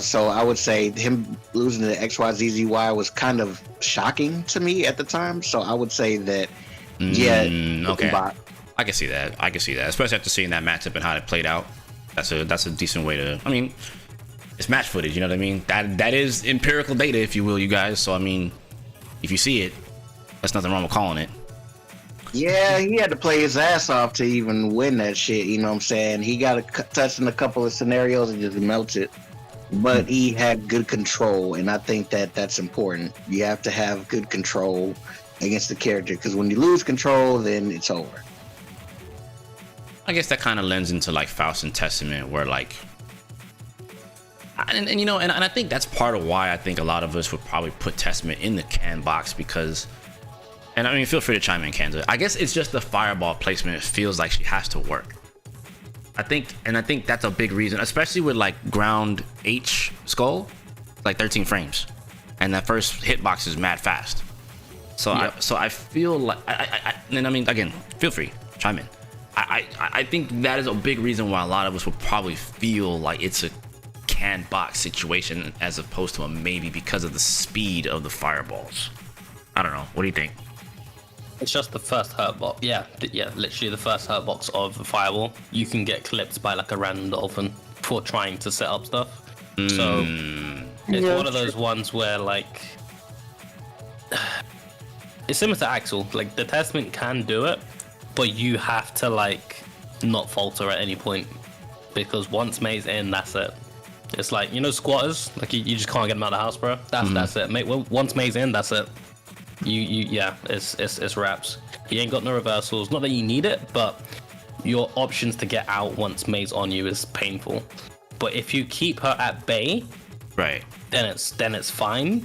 So I would say him losing to XYZZY was kind of shocking to me at the time. So I would say that, okay, I can see that. Especially after seeing that matchup and how it played out. That's a decent way to. I mean, it's match footage. You know what I mean? That is empirical data, if you will, you guys. So I mean, if you see it, there's nothing wrong with calling it. Yeah, he had to play his ass off to even win that shit. You know what I'm saying? He got touched in a couple of scenarios and just melted. But he had good control, and I think that that's important. You have to have good control against the character, because when you lose control, then it's over. I guess that kind of lends into like Faust and Testament, where like, and I think that's part of why I think a lot of us would probably put Testament in the can box, because, and I mean, feel free to chime in, Kenzo. I guess it's just the fireball placement. It feels like she has to work. I think that's a big reason, especially with like ground H skull, like 13 frames, and that first hitbox is mad fast. So yep. I feel like and I mean, again, feel free, chime in. I think that is a big reason why a lot of us would probably feel like it's a can box situation as opposed to a maybe, because of the speed of the fireballs. I don't know. What do you think? It's just the first hurt box. Yeah, literally the first hurt box of the fireball. You can get clipped by like a random dolphin for trying to set up stuff. So it's one of those ones where like it's similar to Axel. Like the Testament can do it, but you have to like not falter at any point, because once Mei's in, that's it. It's like, squatters. Like you just can't get them out of the house, bro. That's it, mate. Well, once Mei's in, that's it. It's wraps. You ain't got no reversals. Not that you need it, but your options to get out once Mei's on you is painful. But if you keep her at bay, right, then it's fine.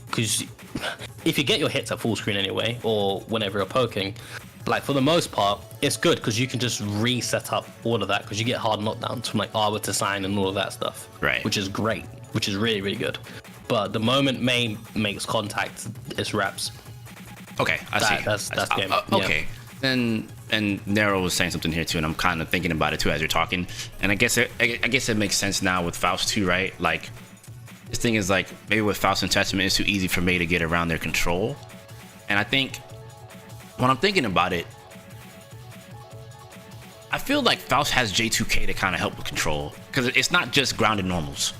Because if you get your hits at full screen anyway, or whenever you're poking, like for the most part, it's good because you can just reset up all of that, because you get hard knockdowns from like Arbor to Sign and all of that stuff. Right. Which is great. Which is really, really good. But the moment Mei makes contact, it's wraps. Okay, I see. That's game. Okay, then, and Nero was saying something here too, and I'm kind of thinking about it too as you're talking. And I guess it makes sense now with Faust too, right? Like, this thing is like, maybe with Faust and Testament, it's too easy for Mei to get around their control. And I think when I'm thinking about it, I feel like Faust has J2K to kind of help with control, because it's not just grounded normals.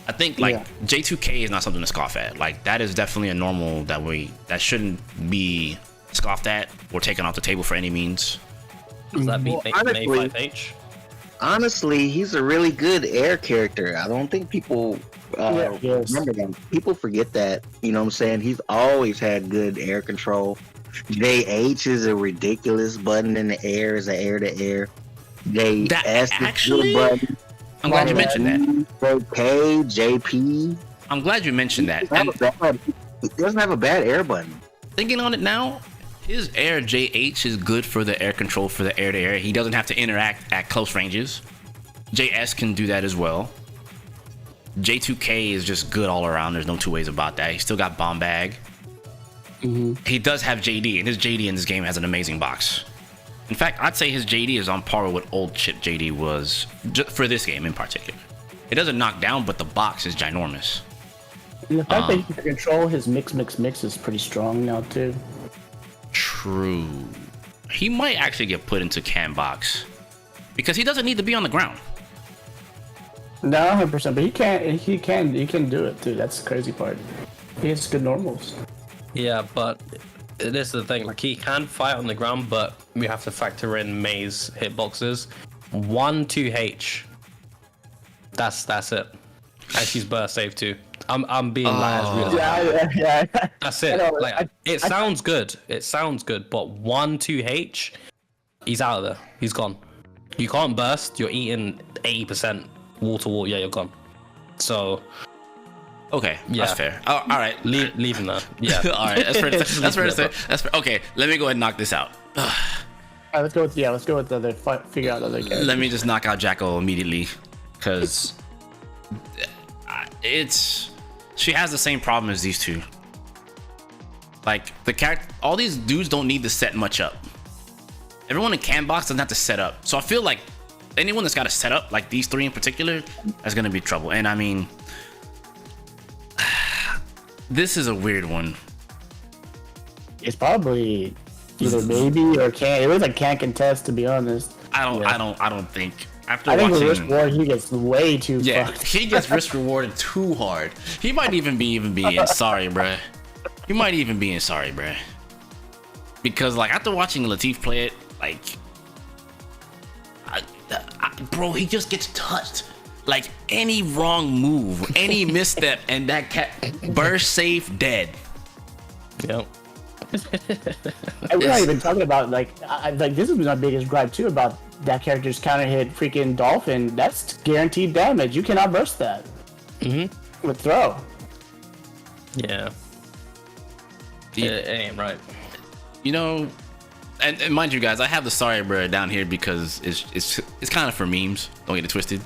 I think like J2K is not something to scoff at. Like that is definitely a normal that shouldn't be scoffed at or taken off the table for any means. Does that beat Mei 5H? Honestly, he's a really good air character. I don't think people remember that. People forget that. You know what I'm saying? He's always had good air control. JH is a ridiculous button in the air, is an air to air. JS is a good button. I'm glad you mentioned that. Okay, JP. I'm glad you mentioned that. He doesn't have a bad air button. Thinking on it now, his air JH is good for the air control for the air to air. He doesn't have to interact at close ranges. JS can do that as well. J2K is just good all around. There's no two ways about that. He still got bomb bag. He does have JD, and his JD in this game has an amazing box. In fact, I'd say his JD is on par with what old chip JD was for this game in particular. It doesn't knock down, but the box is ginormous. And the fact that he can control his mix is pretty strong now too. True. He might actually get put into can box because he doesn't need to be on the ground. No, 100%, but he can do it too. That's the crazy part. He has good normals. Yeah, but this is the thing, like he can fight on the ground, but we have to factor in Mei's hitboxes. 1-2H. That's it. and she's burst safe too. I'm being like as real. Yeah. That's it. I know, Like it sounds good. It sounds good, but 1-2H, he's out of there. He's gone. You can't burst. You're eating 80% wall to wall. Yeah, you're gone. So. Okay, Yeah. that's fair. All right, Leave him there. Yeah. all right, that's fair to say. That's fair to say. That's fair. Okay, let me go ahead and knock this out. All right, let's go with the other. Figure out the other character. Let me just knock out Jacko immediately, because she has the same problem as these two. Like all these dudes don't need to set much up. Everyone in Canbox doesn't have to set up. So I feel like anyone that's got to set up, like these three in particular, is gonna be trouble. And I mean, this is a weird one. It's probably either maybe or can't. It looks like can't contest, to be honest. I don't think. After I think watching, with Risk War, he gets way too fucked. he gets risk rewarded too hard. He might even be in sorry, bruh. He might even be in sorry, bruh. Because like after watching Latif play it, like, bro, he just gets touched. Like any wrong move, any misstep, and that cat burst safe dead. Yep. And we're not even talking about like this is my biggest gripe too about that character's counter hit freaking Dolphin. That's guaranteed damage. You cannot burst that. With throw. Yeah. It ain't right. You know, and mind you guys, I have the sorry bruh down here because it's kind of for memes. Don't get it twisted.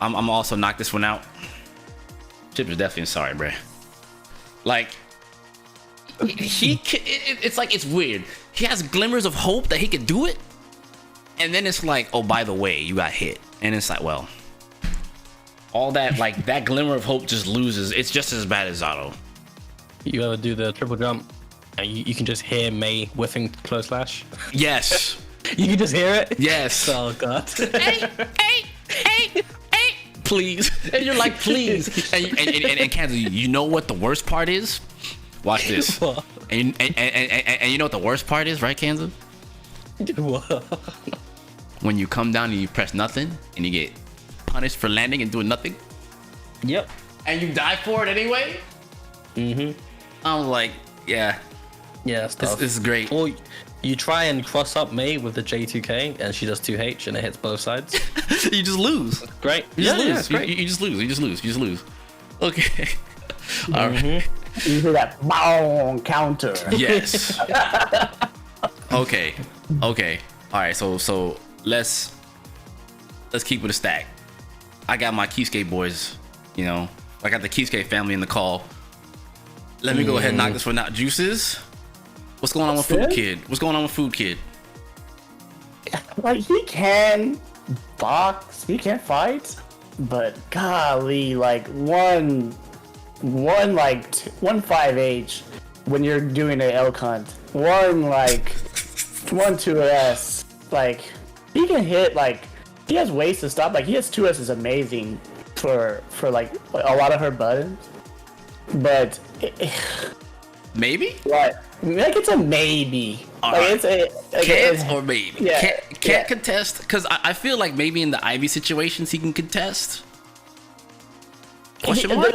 I'm also knock this one out. Chip is definitely sorry, bruh. Like it's like it's weird. He has glimmers of hope that he could do it, and then it's like, oh, by the way, you got hit, and it's like, well, all that like that glimmer of hope just loses. It's just as bad as Zato. You ever do the triple jump and you can just hear Mei whiffing close slash? Yes. You can just hear it? Yes. Oh god. Hey, please. And you're like, please. And Kenzie, you know what the worst part is? Watch this. What? And you know what the worst part is, right, Kenzie? What? When you come down and you press nothing and you get punished for landing and doing nothing. Yep. And you die for it anyway? I was like, yeah. Yeah, This is great. Or you try and cross up Mei with the J2K and she does 2H and it hits both sides. You just lose. Great. You just lose. it's great. You just lose. You just lose. Okay. All right. You hear that boom counter. Yes. Okay. All right. So let's keep with a stack. I got my Keyskate boys. You know, I got the Keyskate family in the call. Let me go ahead and knock this one out. Juices. What's going on with Food Kid? What's going on with Food Kid? Like he can box, he can fight, but golly, like one 5H when you're doing an elk hunt, one 2S, like he can hit, like he has ways to stop. Like he has 2S is amazing for like a lot of her buttons, but Maybe. what? Like it's a maybe. All Like right. it's a Can't or maybe. Yeah, Can't contest because I feel like maybe in the Ivy situations he can contest. Question mark?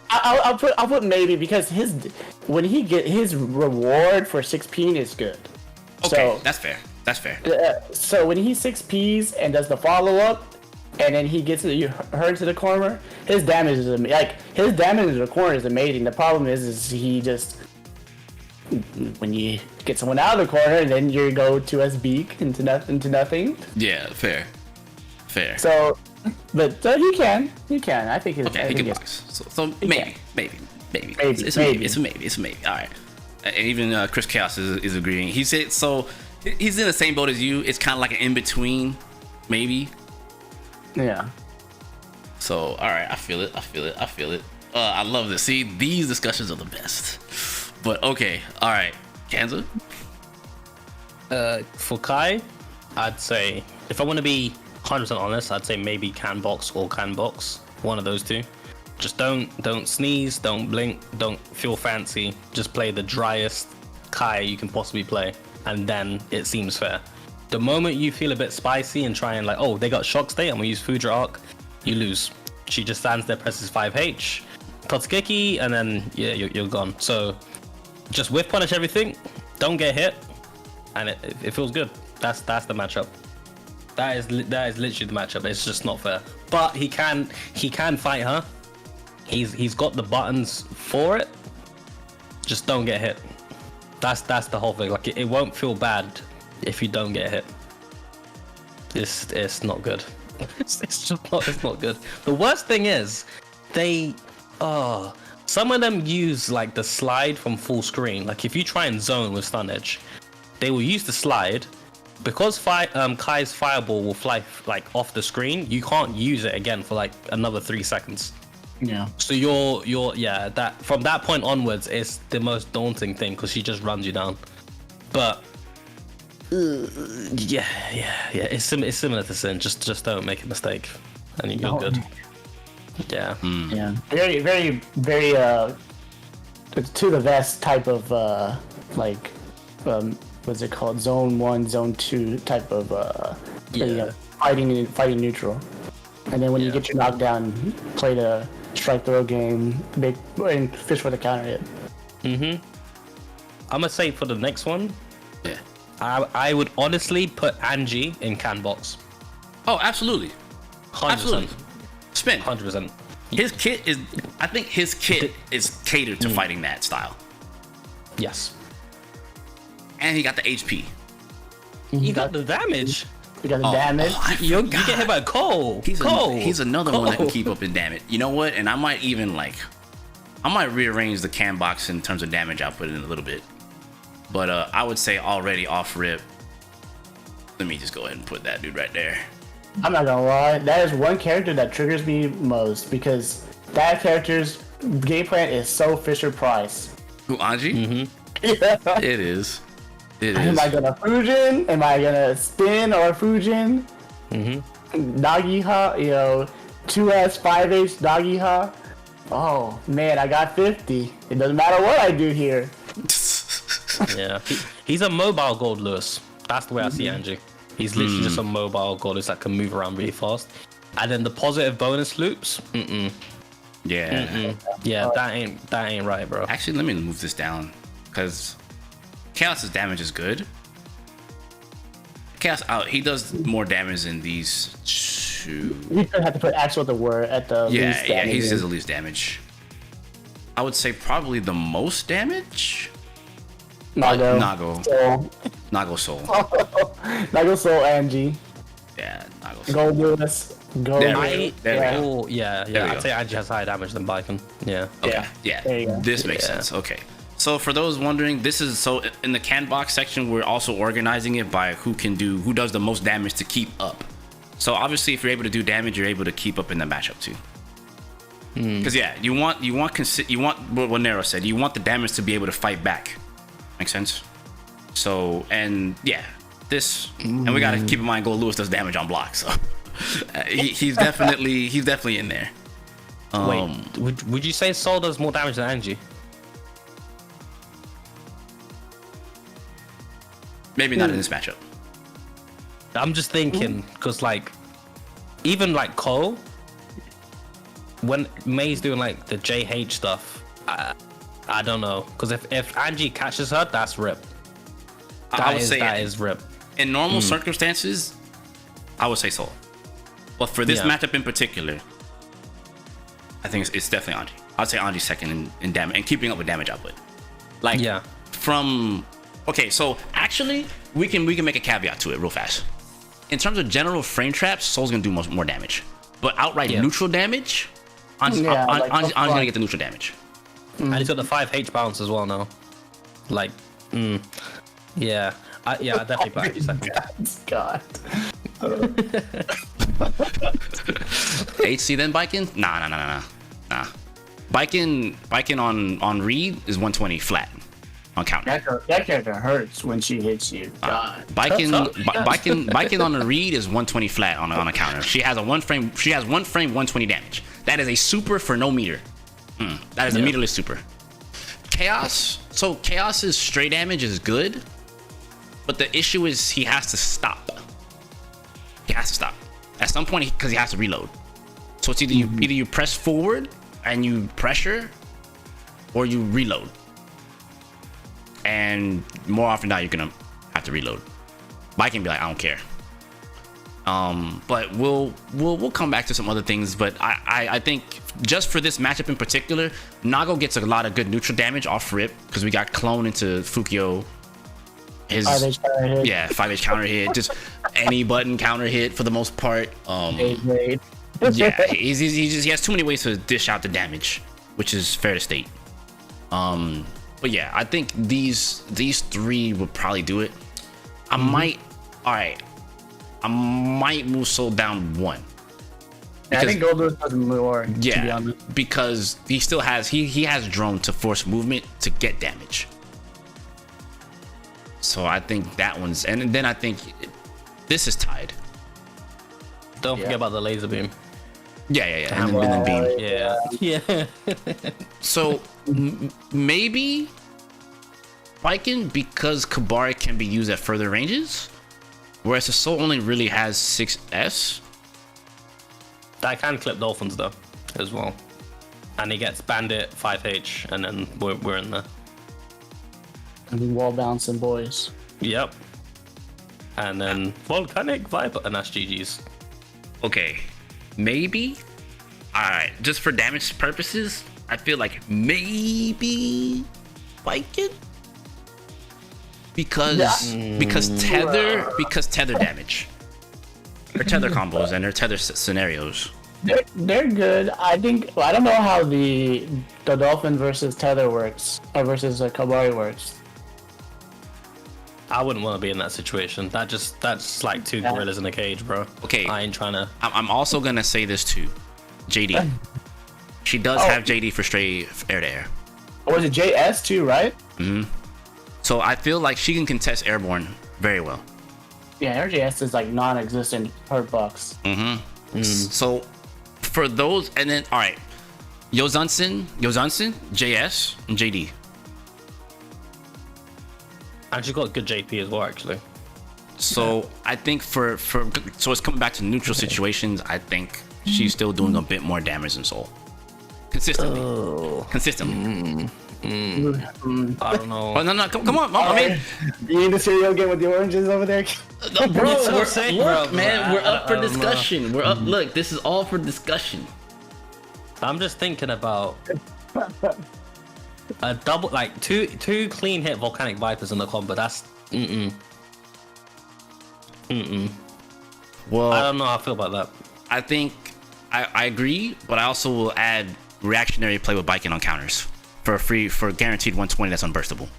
I'll put maybe because when he get his reward for 6P is good. Okay, So that's fair. so when he 6Ps and does the follow up, and then he gets her into the corner, his damage is his damage in the corner is amazing. The problem is he just when you get someone out of the corner, and then you go to SB into nothing. Yeah, fair. So, but he can. I think he's Okay, he can box. So maybe. It's a maybe. All right. And even Chris Chaos is agreeing. He said so. He's in the same boat as you. It's kind of like an in between, maybe. Yeah. So all right, I feel it. I love this. See, these discussions are the best. But okay, all right, Kanza. For Kai, I'd say if I want to be 100% honest, I'd say maybe can box or can box. One of those two. Just don't sneeze, don't blink, don't feel fancy. Just play the driest Kai you can possibly play, and then it seems fair. The moment you feel a bit spicy and try and like, oh, they got shock state, I'm gonna use Foudra Arc, you lose. She just stands there, presses 5H, Totsukeki, and then you're gone. So just whiff punish everything, don't get hit, and it feels good. That's the matchup. That is literally the matchup. It's just not fair. But he can fight her. He's got the buttons for it. Just don't get hit. That's the whole thing. Like it won't feel bad if you don't get hit. It's not good. It's not good. The worst thing is some of them use like the slide from full screen. Like if you try and zone with stun edge, they will use the slide. Because Kai's fireball will fly like off the screen, you can't use it again for like another 3 seconds. Yeah. So you're that from that point onwards, it's the most daunting thing because she just runs you down. But yeah, it's similar to Sin. Just don't make a mistake, and you're good. Yeah. Yeah. Very, very, very to the vest type of what's it called? Zone 1, Zone 2 type of fighting neutral. And then when you get your knockdown, play the strike throw game, and fish for the counter hit. I'm gonna say for the next one, I would honestly put Angie in can box. Oh, absolutely. 100%. Absolutely. Spin. 100%. I think his kit is catered to fighting that style. Yes. And he got the HP. You got the damage. You got the damage. You get hit by Cole. He's another one that can keep up in damage. You know what? And I might even rearrange the can box in terms of damage output in a little bit. But I would say already off rip. Let me just go ahead and put that dude right there. I'm not gonna lie, that is one character that triggers me most because that character's game plan is so Fisher Price. Who, Anji? Yeah. It is. Am I gonna Fujin? Am I gonna spin or Fujin? Nagiha, 2S, 5H Nagiha. Oh man, I got 50. It doesn't matter what I do here. Yeah, he's a mobile gold Lewis. That's the way I see Angie. He's literally just a mobile gold that can move around really fast. And then the positive bonus loops. Yeah. Yeah, that ain't right, bro. Actually, let me move this down because Chaos's damage is good. Chaos out. He does more damage than these two. You have to put actual at the word at the least Yeah, he damage. says the least damage. I would say probably the most damage. Nago. Soul. Nago Soul. Nago Soul, Angie. Yeah, Nago Soul. Gold Lewis. Gold. There we go. Yeah. There we I'd go. say Angie has higher damage than Baiken. Yeah. Okay. Yeah. There you go. This makes sense. Okay. So for those wondering, this is so in the can box section, we're also organizing it by who does the most damage to keep up. So obviously, if you're able to do damage, you're able to keep up in the matchup too. Because you want what Nero said. You want the damage to be able to fight back. Makes sense. So and we gotta keep in mind, Gold Lewis does damage on block, so he's definitely in there. Wait, would you say Soul does more damage than Angie? Maybe not in this matchup. I'm just thinking because even Cole, when May's doing the JH stuff, I don't know, because if Angie catches her, that's rip. That is rip. In normal circumstances, I would say Soul. But for this matchup in particular, I think it's definitely Angie. I'd say Angie second in damage and keeping up with damage output. Okay, so actually we can make a caveat to it real fast. In terms of general frame traps, Soul's gonna do more damage. But outright neutral damage, Angie's gonna get the neutral damage. And he's got the 5H bounce as well now. I definitely put Angie second. God. HC then Baiken? Nah. Baiken on read is 120 flat on counter. That character hurts when she hits you. God. Baiken on a read is 120 flat on a counter. She has one frame 120 damage. That is a super for no meter. That is a meterless super. Chaos's stray damage is good, but the issue is he has to stop. At some point because he has to reload. So it's either you press forward and you pressure, or you reload. And more often than not, you're gonna have to reload. But I can be like, I don't care. But we'll come back to some other things. But I think just for this matchup in particular, Nago gets a lot of good neutral damage off rip because we got clone into Fukio. His 5H counter hit, just any button counter hit for the most part. Yeah, he has too many ways to dish out the damage, which is fair to state. But yeah, I think these three would probably do it. I might move Soul down one. I think Goldust does more. Yeah, to be honest. because he still has he has drone to force movement to get damage. So I think that one's, and then I think this is tied. Don't forget about the laser beam. Yeah, and then beam. Yeah. So maybe Viking, because Kabari can be used at further ranges, whereas the Soul only really has 6S. That can clip Dolphins though, as well. And he gets Bandit, 5H, and then we're in there. And wall bouncing boys. Yep. And then Volcanic Viper, and that's GG's. Okay, maybe. Alright, just for damage purposes, I feel like maybe Viking? Because tether damage. Her tether combos and her tether scenarios. They're good. I think I don't know how the Dolphin versus Tether works or versus Kabari works. I wouldn't want to be in that situation. That's like two gorillas in a cage, bro. Okay, I ain't trying to. I'm also gonna say this too, JD. She does have JD for straight air to air. Or was it JS too, right? So I feel like she can contest airborne very well. Yeah, her JS is like non-existent per bucks. So for those, and then all right, Yozansen, JS, and JD. And she's got good JP as well, actually. So I think for so it's coming back to neutral situations. I think she's still doing a bit more damage than Soul consistently. I don't know. Oh no, come on, I mean, You need the cereal game with the oranges over there? bro, man, we're up for discussion. We're up. Look, this is all for discussion. I'm just thinking about a double, like two clean hit Volcanic Vipers in the combo. That's Well, I don't know how I feel about that. I think I agree, but I also will add reactionary play with Biking on counters for guaranteed 120 that's unburstable.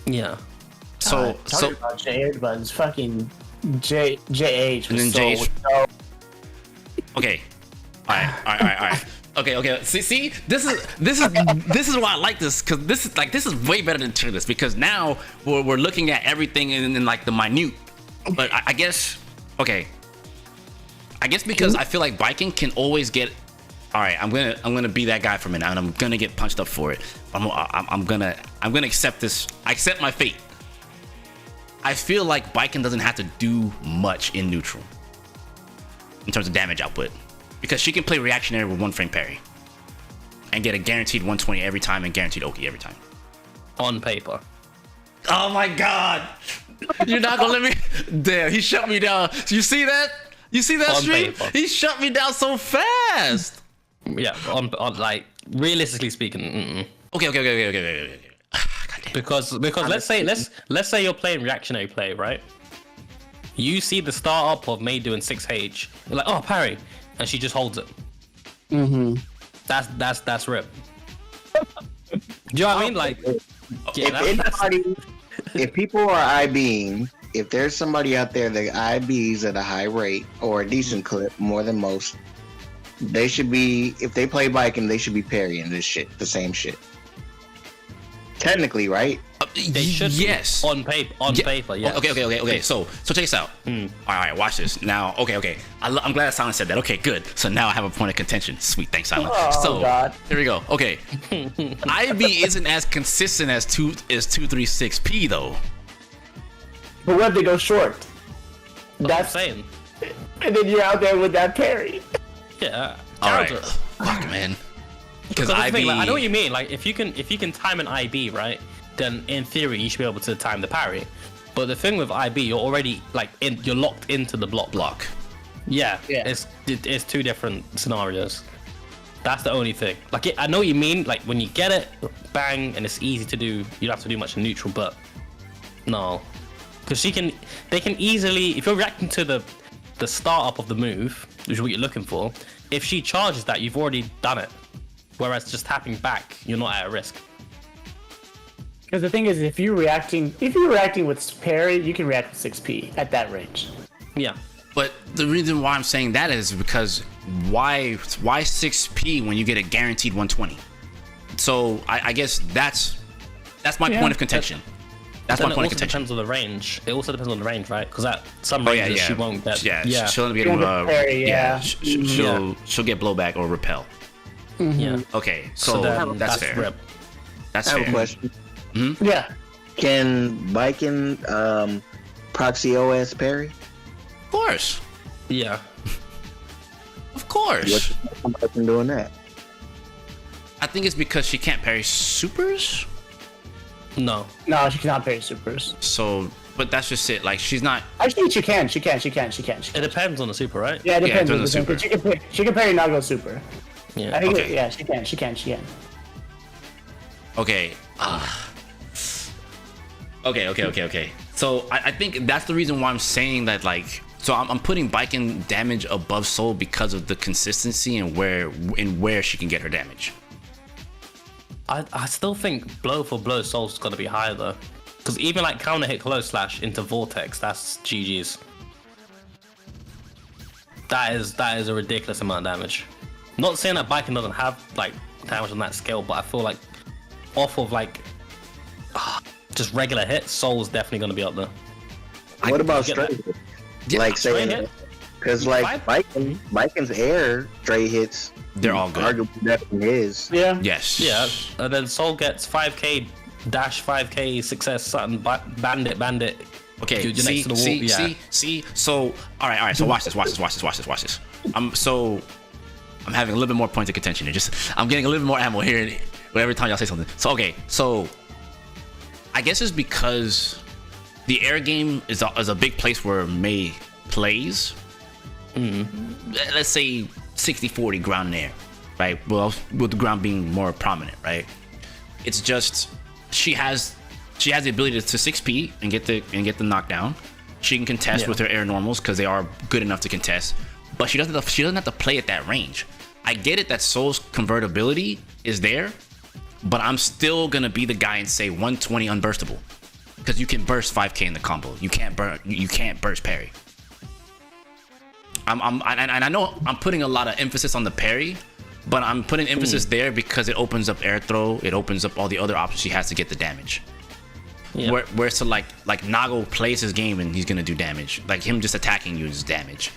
Yeah. So About JH, but it's fucking JH. And then JH. Okay. All right. Okay. See, this is why I like this, because this is way better than tier list, because now we're looking at everything in like the minute. But I guess because I feel like Viking can always get. All right, I'm gonna be that guy for a minute, and I'm gonna get punched up for it. I'm gonna accept this. I accept my fate. I feel like Viking doesn't have to do much in neutral in terms of damage output, because she can play reactionary with 1 frame parry and get a guaranteed 120 every time and guaranteed Oki every time. On paper. Oh my god! You're not gonna let me. Damn, he shut me down. You see that? You see that On stream? paper. He shut me down so fast. Yeah. On like realistically speaking. Okay. Because let's say you're playing reactionary play, right? You see the start up of May doing 6H, you're like, oh, parry, and she just holds it. That's rip. Do you know what I mean? Like, if people are IBing, if there's somebody out there that IBs at a high rate or a decent clip, more than most, they should be, if they play Viking, they should be parrying this shit, the same shit. Technically, right? They should. Yes. On paper, yes. Okay. So check this out. All right, watch this. Now, okay. I'm glad Silent said that. Okay, good. So now I have a point of contention. Sweet, thanks, Silent. Oh, God. Here we go. Okay. IB isn't as consistent as 236p though. But what if they go short? That's what I'm saying. And then you're out there with that parry. Yeah. All right. Gerald's Fuck, man. Because I IB. know what you mean. Like, if you can time an IB, right, then in theory you should be able to time the parry. But the thing with IB, you're already like you're locked into the block. Yeah. It's two different scenarios. That's the only thing. Like, I know what you mean. Like, when you get it, bang, and it's easy to do. You don't have to do much in neutral, but no, because they can easily, if you're reacting to the startup of the move, which is what you're looking for, if she charges that, you've already done it. Whereas just tapping back, you're not at a risk. Because the thing is, if you're reacting with parry, you can react with 6P at that range. Yeah. But the reason why I'm saying that is because why 6P when you get a guaranteed 120? So I guess that's my point of contention. That's my point of contention. It also depends on the range. It also depends on the range, right? Because at some ranges she won't get. Yeah. She'll be able to. She'll get blowback or repel. Mm-hmm. Yeah. Okay, so that's fair. Rip. That's I fair. have a question. Mm-hmm. Yeah. Can Viking proxy OS parry? Of course. Yeah. Of course. What's Viking doing that? I think it's because she can't parry supers. No, she cannot parry supers. So, but that's just it. Like, she's not. Actually, she can. She can. It depends on the super, right? Yeah, it depends on the super. super. She can parry Nago super. Yeah. I think. Okay. She can. Okay. Okay. So I think that's the reason why I'm saying that, like, so I'm putting Viking damage above Soul because of the consistency and where she can get her damage. I still think blow for blow Soul's got to be higher though, because even like counter hit close slash into Vortex, that's GG's. That is a ridiculous amount of damage. Not saying that Viking doesn't have like damage on that scale, but I feel like off of like just regular hits, Soul's definitely going to be up there. What about straight hits? Like saying, because like Viking's air straight hits, they're all good. Arguably better than his. Yeah. Yes. Yeah, and then Soul gets 5k dash, 5k success, something bandit. Okay. You're next to the wall. See. So all right. So watch this. I'm having a little bit more points of contention here. I'm getting a little bit more ammo here every time y'all say something. So okay. So I guess it's because the air game is a big place where Mei plays. Let's say 60-40 ground and air, right? Well, with the ground being more prominent, right? It's just she has the ability to 6P and get the knockdown. She can contest with her air normals because they are good enough to contest, but she doesn't have to play at that range. I get it that Soul's convertibility is there, but I'm still gonna be the guy and say 120 unburstable because you can burst 5k in the combo. You can't burst parry. And I know I'm putting a lot of emphasis on the parry, but I'm putting emphasis there because it opens up air throw. It opens up all the other options she has to get the damage. Yeah. Whereas to like Nago plays his game and he's gonna do damage. Like him just attacking you is damage.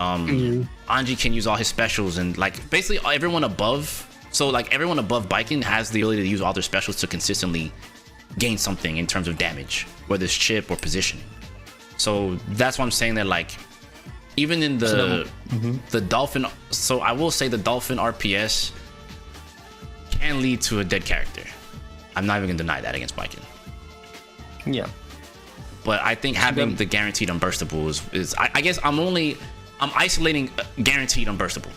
Anji can use all his specials and like basically everyone above. So like everyone above Viking has the ability to use all their specials to consistently gain something in terms of damage, whether it's chip or positioning. So that's why I'm saying that like even in the Dolphin. So I will say the Dolphin RPS can lead to a dead character. I'm not even gonna deny that against Viking. Yeah. But I think having the guaranteed unburstable is I guess I'm isolating guaranteed unburstable.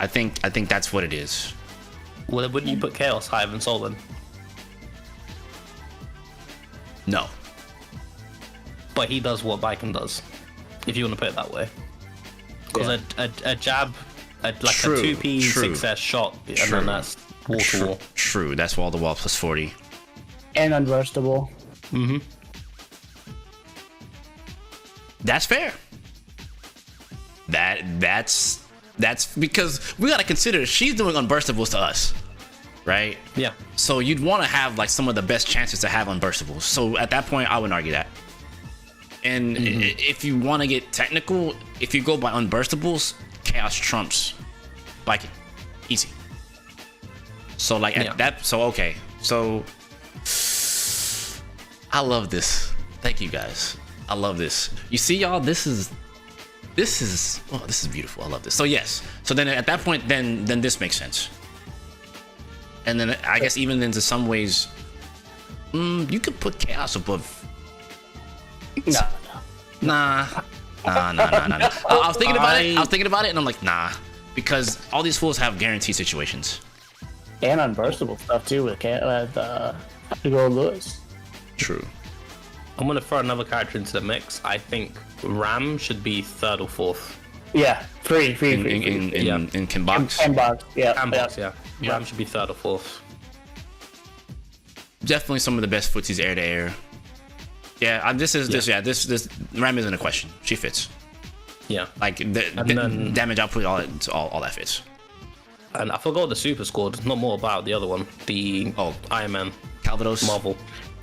I think that's what it is. Well, wouldn't you put Chaos higher than Soul then? No. But he does what Viking does, if you want to put it that way. Because a jab, like a 2p success shot, and then that's wall to wall. True, that's wall to wall plus 40. And unburstable. That's fair. That's because we gotta consider she's doing unburstables to us, right? Yeah. So you'd want to have like some of the best chances to have unburstables. So at that point, I wouldn't argue that. And if you want to get technical, if you go by unburstables, Chaos trumps Viking, easy. So like at that, so okay, so I love this. Thank you guys. I love this. You see, y'all, this is this is beautiful. I love this. So yes. So then at that point, then this makes sense. And then I guess even into some ways, you could put Chaos above. Nah. I was thinking about it, and I'm like, nah, because all these fools have guaranteed situations and unburstable stuff too with Gold Lewis. True. I'm gonna throw another character into the mix. I think Ram should be 3rd or 4th. Yeah, free. In Kinbox. Kinbox, yeah. Kinbox, yeah. Ram should be 3rd or 4th. Definitely some of the best footsies air to air. Yeah, this Ram isn't a question. She fits. Yeah. Like the damage output, all that fits. And I forgot the super squad. Not more about the other one. The Iron Man. Calvados. Marvel.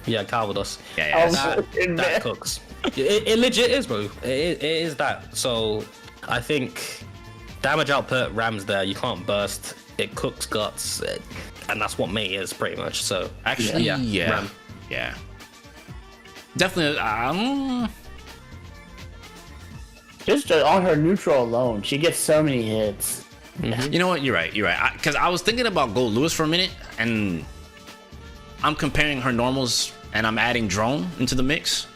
Yeah, Calvados. Yeah. That cooks. It legit is, bro. It is that. So I think damage output, Ram's there. You can't burst. It cooks guts, and that's what Mei is pretty much. So actually, yeah. Ram. Yeah. Definitely. Just on her neutral alone, she gets so many hits. Mm-hmm. You know what? You're right. Because I was thinking about Gold Lewis for a minute, and I'm comparing her normals, and I'm adding drone into the mix.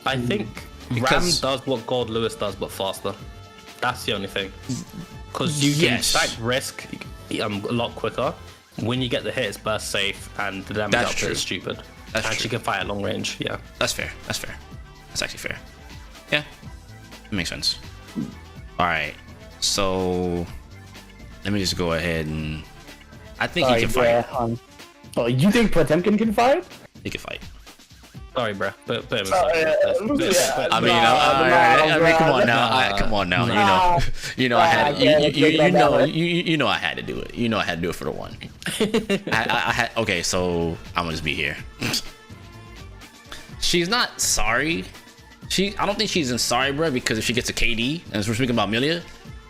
I think Ram does what Gold Lewis does, but faster. That's the only thing. Because you can stack risk a lot quicker. When you get the hit, it's burst safe, and the damage output is stupid. And she can fight at long range. Yeah. That's fair. That's actually fair. Yeah. It makes sense. All right. So let me just go ahead and I think he can fight. Oh, you think Potemkin can fight? He can fight. Sorry, bro. But I mean, come on now. You know, I had. You know, I had to do it. You know, I had to do it for the one. I had. Okay, so I'm gonna just be here. She's not sorry. I don't think she's in sorry, bro. Because if she gets a KD, and as we're speaking about Milia,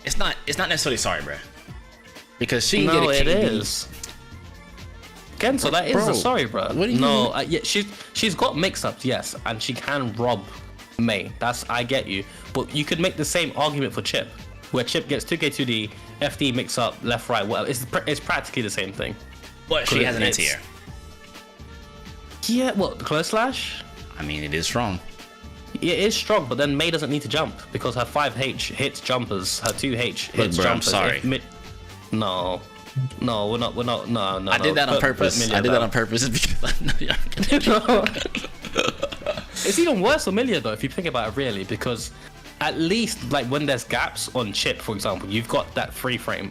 it's not necessarily sorry, bro. Because she can get a KD. It is. Kensou, that is a sorry, bro. What do you mean? Yeah, she's got mix-ups, yes, and she can rob Mei. I get you, but you could make the same argument for Chip, where Chip gets 2K2D, FD mix-up, left, right, whatever. It's practically the same thing. But she has an anti-air. Yeah, what, the close slash? I mean, it is strong. Yeah, it is strong, but then Mei doesn't need to jump because her 5H hits jumpers, her 2H hits jumpers. I'm sorry. No, we're not. No. I did that on purpose. Because No. It's even worse for Milia though, if you think about it really, because at least like when there's gaps on Chip, for example, you've got that free frame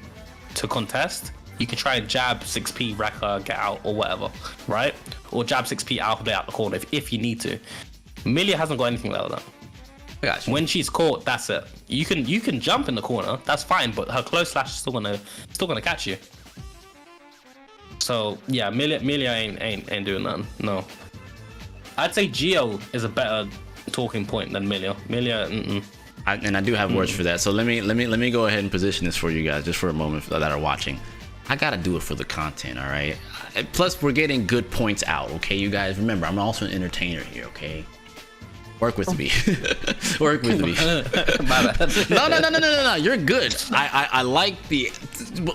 to contest. You can try and jab 6P, rack her, get out, or whatever, right? Or jab 6P alpha play out the corner if you need to. Milia hasn't got anything like that. Gotcha. When she's caught, that's it. You can jump in the corner, that's fine, but her close slash is still gonna catch you. So yeah, Milia ain't doing nothing. No. I'd say Geo is a better talking point than Milia. And I do have words for that. So let me go ahead and position this for you guys just for a moment that are watching. I gotta do it for the content, all right? Plus, we're getting good points out, okay, you guys? Remember, I'm also an entertainer here, okay? Work with me. Work with me. No. You're good. I like the.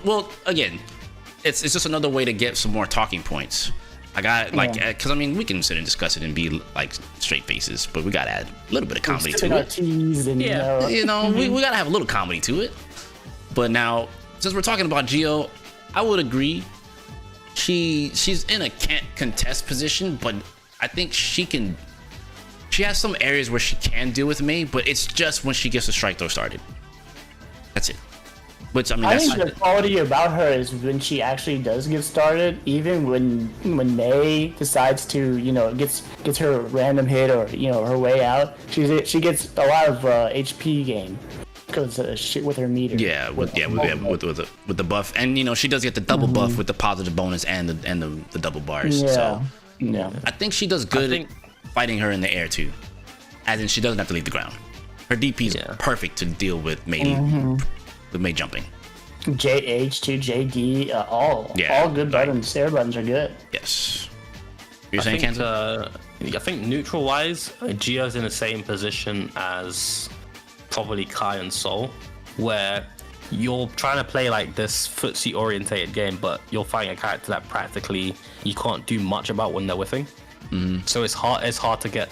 Well, again, it's just another way to get some more talking points. I got because I mean we can sit and discuss it and be like straight faces, but we gotta add a little bit of comedy to it. You know, we gotta have a little comedy to it. But now, since we're talking about Geo, I would agree. She's in a can't contest position, but I think she can. She has some areas where she can deal with me, but it's just when she gets the strike throw started. That's it. Which I mean, I think the quality about her is when she actually does get started. Even when Mei decides to, gets her random hit or her way out, she gets a lot of HP gain because with her meter. Yeah, with the buff, and she does get the double buff with the positive bonus and the double bars. Yeah. So yeah, I think she does good fighting her in the air too, as in she doesn't have to leave the ground. Her DP is perfect to deal with Mei. With Mei jumping. JH2, JD, all good buttons. Air buttons are good. Yes. You're saying, Kensou? I think neutral wise, Geo's in the same position as probably Kai and Soul, where you're trying to play like this footsie orientated game, but you're fighting a character that practically you can't do much about when they're whiffing. So it's hard to get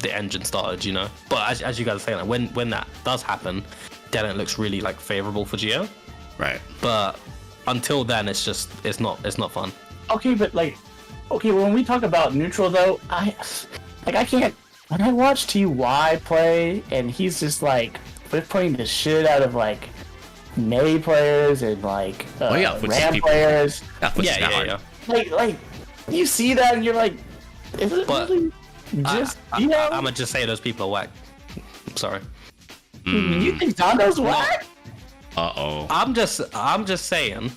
the engine started, you know. But as you guys are saying, like, when that does happen, then it looks really like favorable for Geo. Right. But until then, it's not fun. Okay, but like, when we talk about neutral though, I can't. When I watch TY play, and he's just like playing the shit out of like Mei players and like Ram players. Yeah. Like you see that and you're like, is it really just I'm gonna just say those people are whack. I'm sorry. You think Zando's whack? I'm just saying.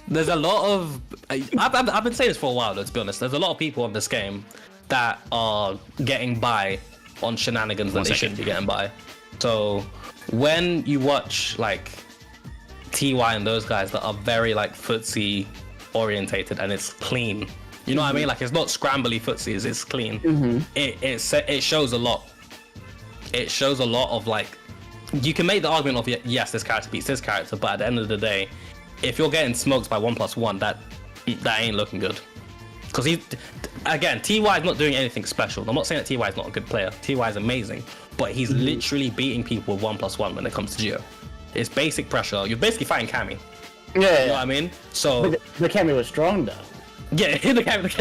There's a lot of I've been saying this for a while, let's be honest. There's a lot of people in this game that are getting by on shenanigans that they shouldn't be getting by. So when you watch like TY and those guys that are very like footsie orientated and it's clean, you know what I mean? Like it's not scrambly footsies, it's clean. It shows a lot. It shows a lot of like, you can make the argument of yes, this character beats this character, but at the end of the day, if you're getting smoked by 1+1, that ain't looking good. Because again, TY is not doing anything special. I'm not saying that TY is not a good player. TY is amazing, but he's literally beating people with 1+1 when it comes to Geo. It's basic pressure. You're basically fighting Cammy. You know what I mean? So but the Cammy was strong though. Yeah, the Cammy is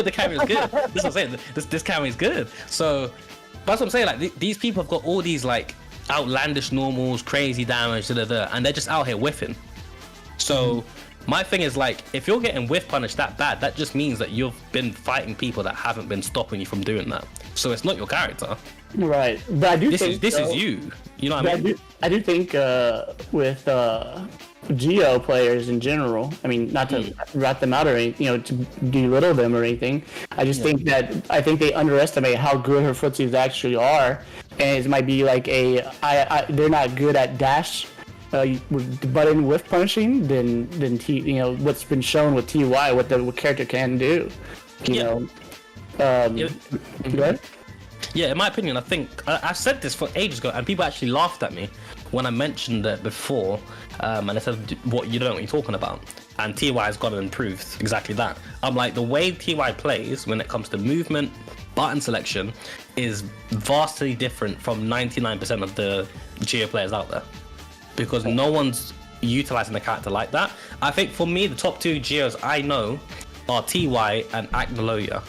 good. That's what I'm saying. This Cammy is good. So that's what I'm saying. Like these people have got all these like outlandish normals, crazy damage, and they're just out here whiffing. So my thing is like, if you're getting whiff punished that bad, that just means that you've been fighting people that haven't been stopping you from doing that. So it's not your character. Right, but I do think this is you. You know what I mean? I do think with Geo players in general, I mean, not to rat them out or anything, you know, to belittle them or anything. I just think that they underestimate how good her footsies actually are, and it might be like they're not good at dash. Button whiff punishing than you know what's been shown with TY, what the character can do. You know. Go ahead. Yeah, in my opinion, I think I said this for ages ago, and people actually laughed at me when I mentioned it before, and I said, "What you don't know what you're talking about." And TY has gone and improved exactly that. I'm like, the way TY plays when it comes to movement, button selection, is vastly different from 99% of the Geo players out there. Because no one's utilizing the character like that. I think for me, the top two Geos I know are TY and Agnoloya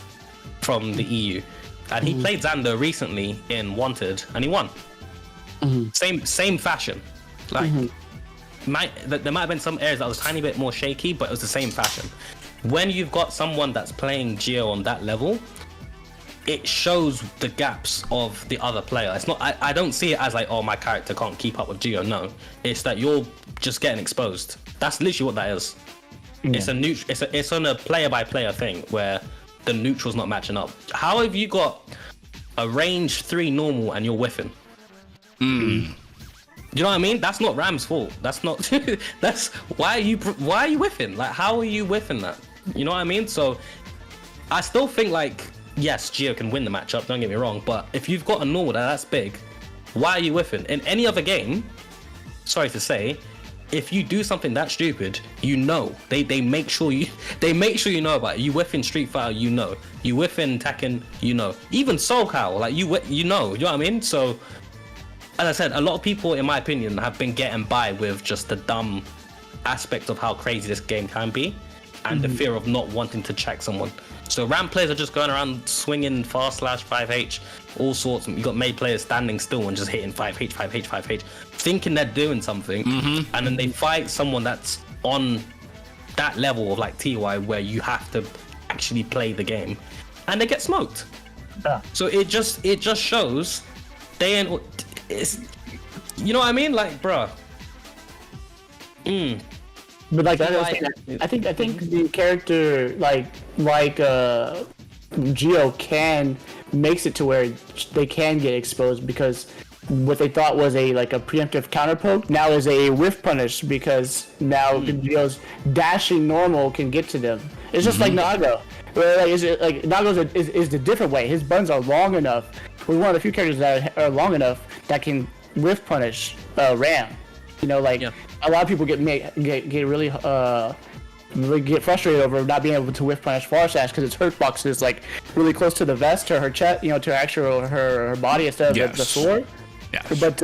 from the EU. And he played Xander recently in Wanted, and he won. Same fashion. Like, there might have been some areas that was a tiny bit more shaky, but it was the same fashion. When you've got someone that's playing Geo on that level, it shows the gaps of the other player. It's not. I don't see it as like, oh, my character can't keep up with Geo. No, it's that you're just getting exposed. That's literally what that is. Yeah. It's on a player by player thing where the neutral's not matching up. How have you got a range 3 normal and you're whiffing? Do you know what I mean? That's not Ram's fault. That's not. That's why are you whiffing? Like, how are you whiffing that? You know what I mean? So I still think like, yes, Geo can win the matchup, don't get me wrong, but if you've got a normal that's big, why are you whiffing? In any other game, sorry to say, if you do something that stupid, you know. They make sure you know about it. You whiff in Street Fighter, you know. You whiff in Tekken, you know. Even Soul Cow, like you know what I mean? So, as I said, a lot of people, in my opinion, have been getting by with just the dumb aspect of how crazy this game can be, and the fear of not wanting to check someone. So Ram players are just going around swinging fast slash 5H, all sorts. You got Mei players standing still and just hitting 5H, 5H, 5H, thinking they're doing something, and then they fight someone that's on that level of like TY where you have to actually play the game, and they get smoked. Yeah. So it just shows they ain't. It's, you know what I mean? Like, bruh. But like I think the character like Geo makes it to where they can get exposed, because what they thought was a preemptive counter poke now is a whiff punish, because now Geo's dashing normal can get to them. It's just like Nago. Nago's is the different way. His buns are long enough. We're one of the few characters that are long enough that can whiff punish Ram. You know, like a lot of people get really get frustrated over not being able to whiff punish Far Slash because its hurt box is like really close to the vest or her chest, you know, to actual her body instead of the sword. Yes. But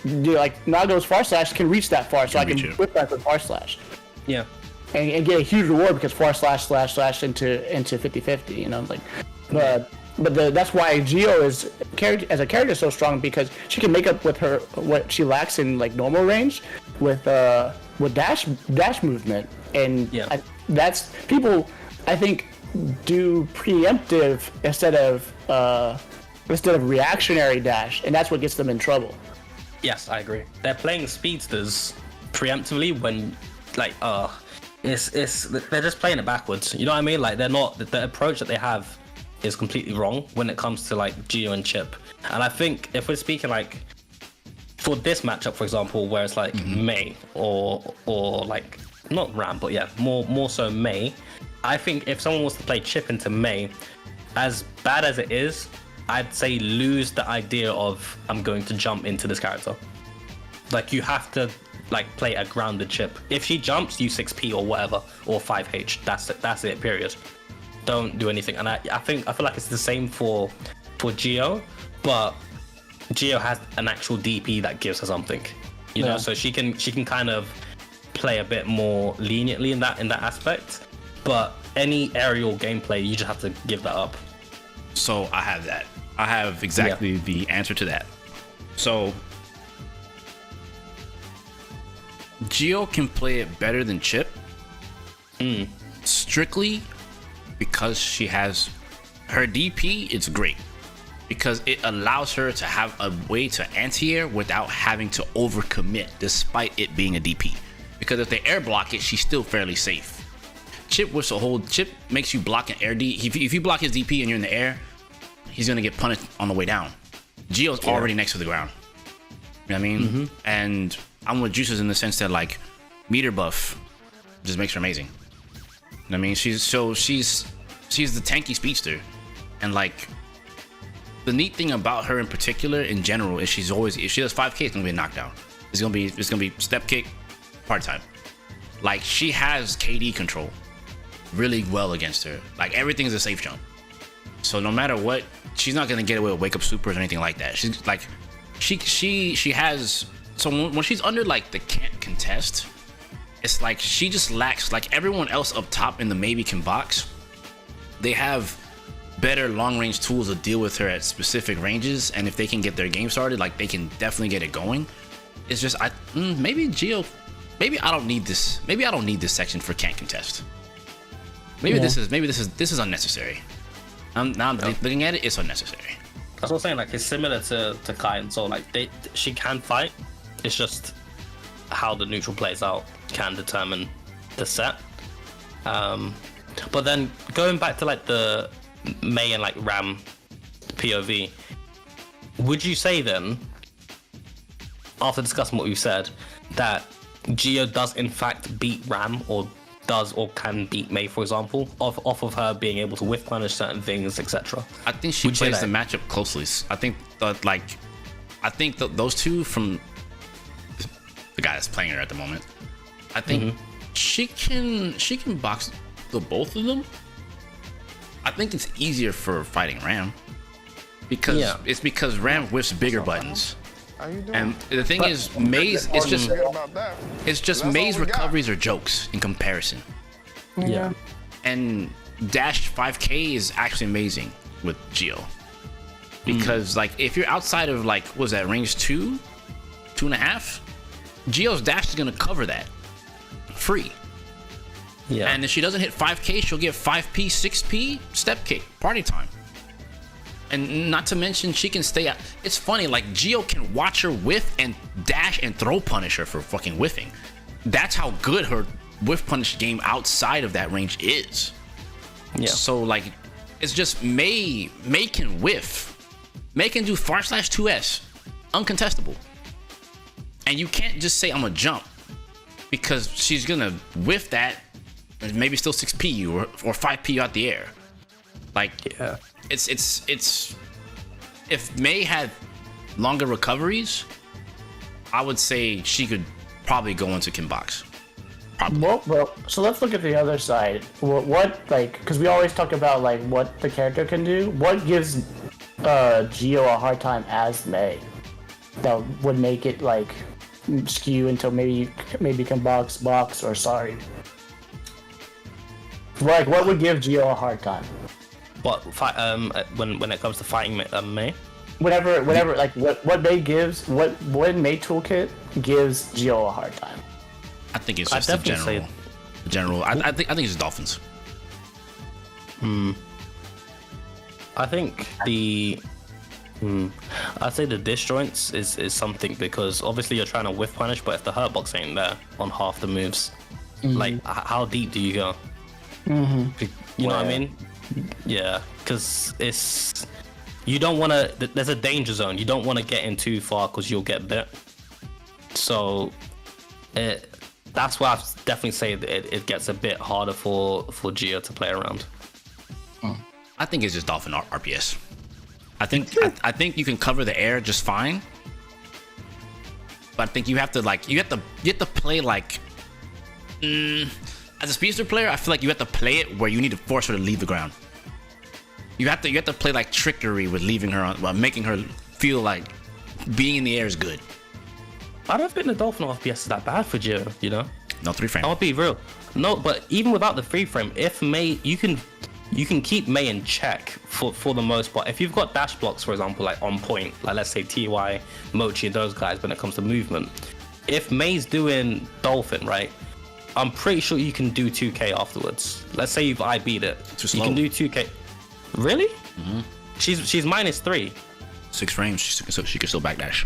like Naga's Far Slash can reach that far, so I can whip back with Far Slash. Yeah. And get a huge reward because Far Slash into 50-50, you know, like, but that's why Geo is as a character so strong, because she can make up with her what she lacks in like normal range with dash movement, and that's people I think do preemptive instead of reactionary dash, and that's what gets them in trouble. Yes, I agree. They're playing speedsters preemptively when like it's they're just playing it backwards. You know what I mean? Like they're not, the approach that they have is completely wrong when it comes to like Geo and Chip. And I think if we're speaking like for this matchup, for example, where it's like Mei or like not Ram, but yeah, more so Mei. I think if someone was to play Chip into Mei, as bad as it is, I'd say lose the idea of I'm going to jump into this character. Like you have to like play a grounded Chip. If she jumps, you 6p or whatever, or 5h. That's it. Period. Don't do anything. And I feel like it's the same for Geo, but Geo has an actual DP that gives her something, you know, so she can kind of play a bit more leniently in that aspect. But any aerial gameplay, you just have to give that up. So I have that. I have exactly the answer to that. So Geo can play it better than Chip, strictly because she has her DP. It's great because it allows her to have a way to anti-air without having to overcommit, despite it being a DP. Because if they air block it, she's still fairly safe. Chip was a whole Chip makes you block an air D. If you block his DP and you're in the air, he's gonna get punished on the way down. Geo's already next to the ground. You know what I mean? And I'm with Juices in the sense that like meter buff just makes her amazing. You know what I mean? She's the tanky speedster, and like the neat thing about her in particular in general is she's always, if she does 5k, it's gonna be a knockdown. It's gonna be step kick, party time. Like she has KD control really well against her. Like everything's a safe jump. So no matter what, she's not gonna get away with wake up supers or anything like that. She's like she has, so when she's under like the can't contest, it's like she just lacks, like everyone else up top in the maybe can box. They have better long range tools to deal with her at specific ranges, and if they can get their game started, like they can definitely get it going. It's just maybe Geo, maybe I don't need this. Maybe I don't need this section for can't contest. Maybe this is unnecessary. Now I'm looking at it, it's unnecessary. That's what I'm saying. Like it's similar to Kai and Soul. Like she can fight. It's just how the neutral plays out can determine the set. But then going back to like the Mei and like Ram POV, would you say then, after discussing what we've said, that Geo does in fact beat Ram, or does or can beat Mei, for example, off of her being able to whiff punish certain things, etc.? I think she plays the matchup closely. I think that those two, from the guy that's playing her at the moment, I think she can box the both of them. I think it's easier for fighting Ram because Ram whiffs bigger buttons. And the thing is, Mei's, it's just Mei's recoveries are jokes in comparison. Yeah. And dash 5k is actually amazing with Geo, because like if you're outside of like, what was that, range 2.5, Geo's dash is gonna cover that free. Yeah. And if she doesn't hit 5k, she'll get 5p, 6p step kick, party time. And not to mention, she can stay out. It's funny, like Geo can watch her whiff and dash and throw punish her for fucking whiffing. That's how good her whiff punish game outside of that range is. Yeah. So like, it's just Mei can whiff. Mei can do far slash 2s, uncontestable. And you can't just say I'm a jump, because she's gonna whiff that and maybe still 6p you or 5p you out the air. Like, yeah. It's if Mei had longer recoveries, I would say she could probably go into Kimbox. Probably. Well, so let's look at the other side. What like, because we always talk about like what the character can do. What gives Geo a hard time as Mei that would make it like skew until maybe can box or sorry. Like, what would give Geo a hard time? What when it comes to fighting Mei? Whatever, like what Mei gives, what Mei toolkit gives Geo a hard time. I think it's just the general. I think it's Dolphins. I think I'd say the disjoints is something, because obviously you're trying to whiff punish, but if the hurt box ain't there on half the moves, like how deep do you go? You know what I mean? Yeah, because it's, you don't want to, there's a danger zone. You don't want to get in too far because you'll get bit. So that's why I definitely say that it gets a bit harder for Geo to play around. I think it's just Dolphin RPS. I think you can cover the air just fine, but I think you have to play like. As a speedster player, I feel like you have to play it where you need to force her to leave the ground. You have to play like trickery with leaving her on, making her feel like being in the air is good. I don't think the Dolphin FPS is that bad for Geo, you know? No 3-frame. I'll be real. No, but even without the 3-frame, if Mei, you can keep Mei in check for the most part. If you've got dash blocks, for example, like on point, like let's say TY, Mochi, and those guys when it comes to movement. If Mei's doing Dolphin, right? I'm pretty sure you can do 2K afterwards. Let's say you've IB'd it. You can do 2K. Really? She's -3. 6 frames. She can still backdash.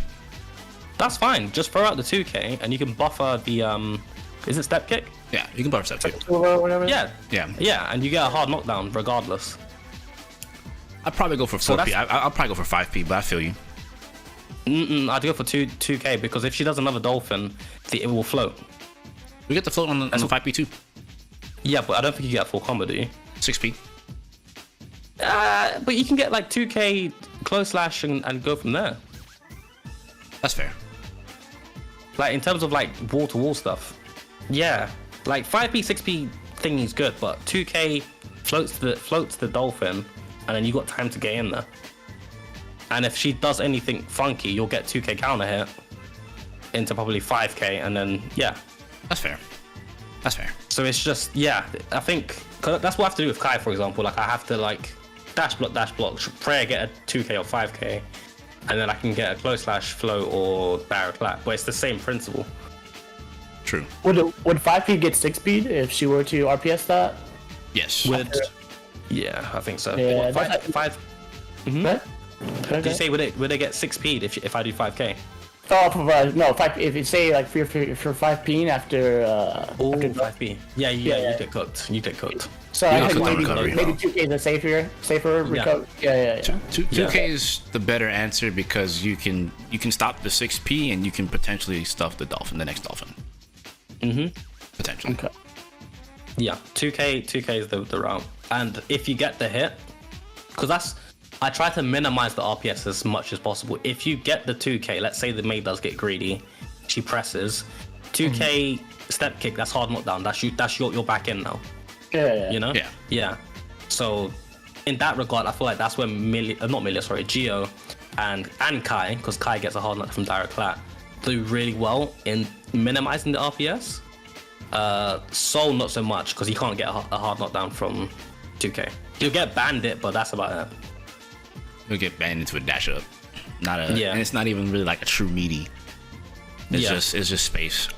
That's fine. Just throw out the 2K and you can buffer the is it step kick? Yeah, you can buffer step kick. Yeah, and you get a hard knockdown regardless. I'd probably go for 4P. I'll probably go for 5P, but I feel you. I'd go for 2K because if she does another Dolphin, it will float. We get the float on the 5P too. Yeah, but I don't think you get a full combo, do you? 6P. But you can get like 2K close slash and go from there. That's fair. Like in terms of like wall-to-wall stuff. Yeah, like 5P, 6P thing is good, but 2K floats the Dolphin, and then you got time to get in there. And if she does anything funky, you'll get 2K counter hit into probably 5K, and then yeah. That's fair. So it's just, yeah, I think that's what I have to do with Kai, for example. Like I have to like dash block, pray I get a 2K or 5K, and then I can get a close slash float or direct lap. But it's the same principle. True. Would 5P get 6 speed if she were to RPS that? Yes. Yeah, I think so. Yeah, five. Did you say would it get 6 speed if I do 5K? Oh, no, 5. If you say like if you're 5P after. After 5P. Yeah, you get cooked. You get cooked. So I think maybe 2K is a safer recovery. Yeah. 2K is the better answer because you can stop the 6P and you can potentially stuff the next Dolphin. Potentially. Okay. Yeah, 2K is the route. And if you get the hit, because I try to minimize the RPS as much as possible. If you get the 2K, let's say the Mei does get greedy, she presses 2K step kick. That's hard knockdown. That's you're back in now. Yeah. You know. Yeah. So in that regard, I feel like that's where Geo and Kai, because Kai gets a hard knock from direct lat, do really well in minimizing the RPS. Soul not so much because he can't get a hard knockdown from 2K. He'll get bandit, but that's about it. He'll get banned into a dash up. And it's not even really like a true meaty. It's just space.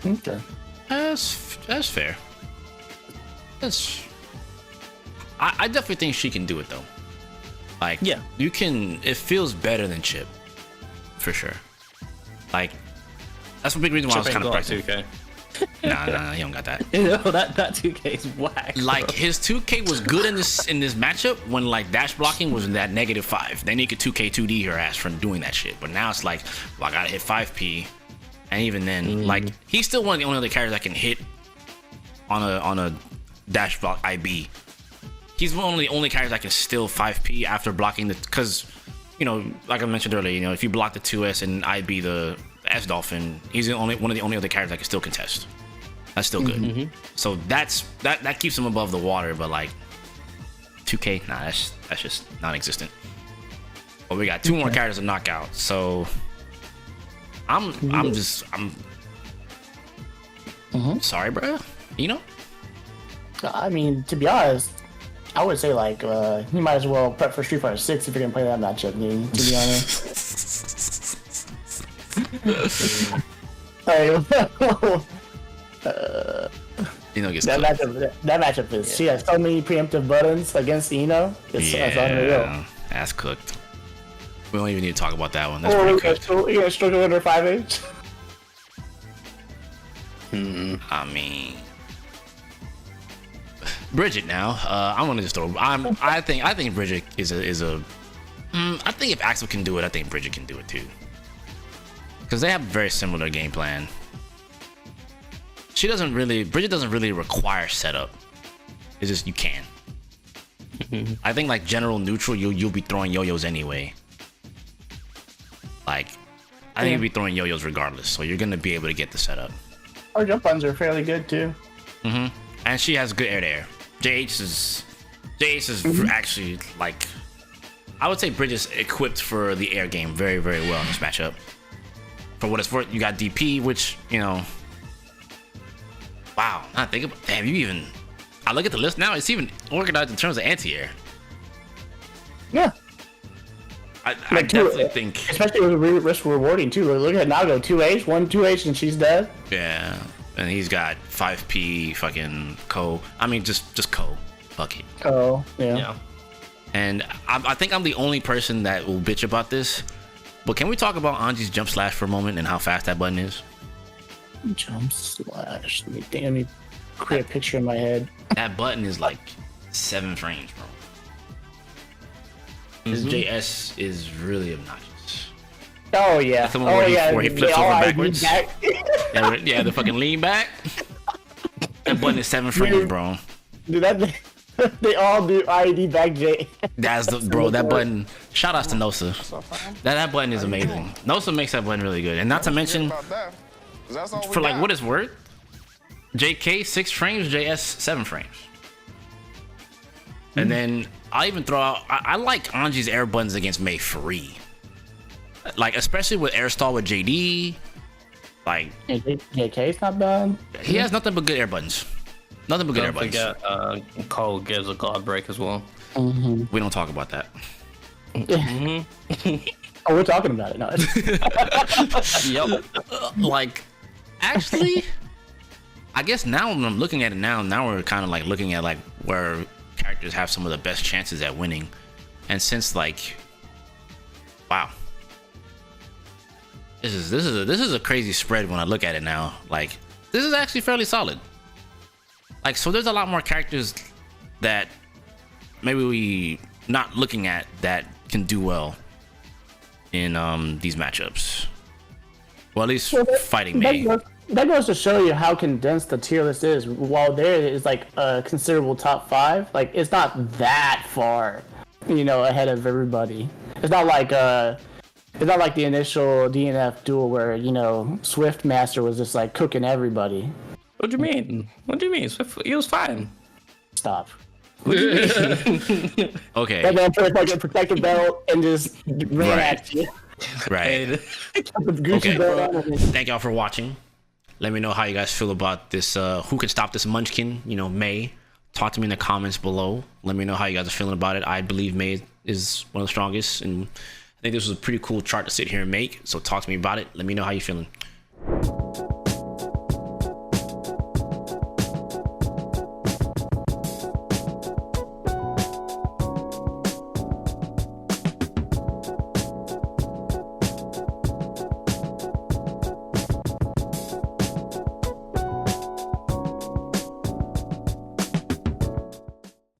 Okay. That's fair. I definitely think she can do it though. Like you can. It feels better than Chip, for sure. Like that's a big reason why I was kind of pricing. 2K. Nah, he don't got that. No, that 2K is whack. Like his 2K was good in this matchup when like dash blocking was in that -5. Then he could 2K 2D her ass from doing that shit. But now it's like, well, I gotta hit 5P, and even then, like he's still one of the only other characters that can hit on a dash block IB. He's one of the only characters that can still 5P after blocking because you know, like I mentioned earlier, you know, if you block the 2S and I be the S Dolphin, he's one of the only other characters that can still contest. That's still good. So that keeps him above the water, but like 2K, nah, that's just non-existent. But we got 2 more characters to knock out, so I'm sorry, bro. You know? I mean, to be honest, I would say like you might as well prep for Street Fighter 6 if you're gonna play that matchup, dude. To be honest. You know, gets that matchup is. She has so many preemptive buttons against Eno. It's unreal. That's cooked. We don't even need to talk about that one. That's pretty cooked. You gonna struggle under 5H? I mean, Bridget. Now, I want to just throw. I think Bridget is a. I think if Axel can do it, I think Bridget can do it too. Because they have a very similar game plan. Bridget doesn't really require setup. It's just you can. I think like general neutral, you'll be throwing yo-yos anyway. Like, I think you'll be throwing yo-yos regardless, so you're gonna be able to get the setup. Our jump runs are fairly good too. And she has good air to air. JH is actually like, I would say Bridget's equipped for the air game very, very well in this matchup. For what it's worth, you got DP, which, you know, wow. I think about, damn, I look at the list now, it's even organized in terms of anti-air. Yeah. I definitely think, especially with risk rewarding too. Look at Nago, 2H, 1-2H, and she's dead. Yeah, and he's got 5P fucking Ko. I mean, just Ko. Fuck it. Oh, yeah. And I think I'm the only person that will bitch about this. But can we talk about Anji's jump slash for a moment and how fast that button is? Jump slash. Let me create a picture in my head. That button is like 7 frames, bro. His JS is really obnoxious. Oh yeah. That's the one where he flips over backwards. Yeah, the fucking lean back. That button is 7 frames, bro. Dude, they all do IED back J. That's that button. Shout outs to Nosa. That button is amazing. Nosa makes that button really good. And not to mention, for like what it's worth, JK 6 frames, JS 7 frames. And then I even throw out, I like Anji's air buttons against Mei free. Like, especially with air stall with JD. Like, JK's not bad. He has nothing but good air buttons. Nothing but good air buttons. Don't forget, Cole gives a guard break as well. We don't talk about that. Oh, we're talking about it now. Yep. Like, actually, I guess now when I'm looking at it now we're kind of like looking at like where characters have some of the best chances at winning. And since like, wow, this is a crazy spread when I look at it now. Like, this is actually fairly solid. Like, so there's a lot more characters that maybe we not looking at that can do well in these matchups. Well, at least fighting me. That goes to show you how condensed the tier list is. While there is like a considerable top 5, like it's not that far, you know, ahead of everybody. It's not like the initial DNF duel where, you know, Swift Master was just like cooking everybody. What do you mean? What do you mean? Swift, he was fine. Stop. Okay. That man put like a protective belt and just ran at you. Right. Okay. Thank y'all for watching. Let me know how you guys feel about this. Who can stop this Munchkin? You know, Mei. Talk to me in the comments below. Let me know how you guys are feeling about it. I believe Mei is one of the strongest, and I think this was a pretty cool chart to sit here and make. So talk to me about it. Let me know how you're feeling.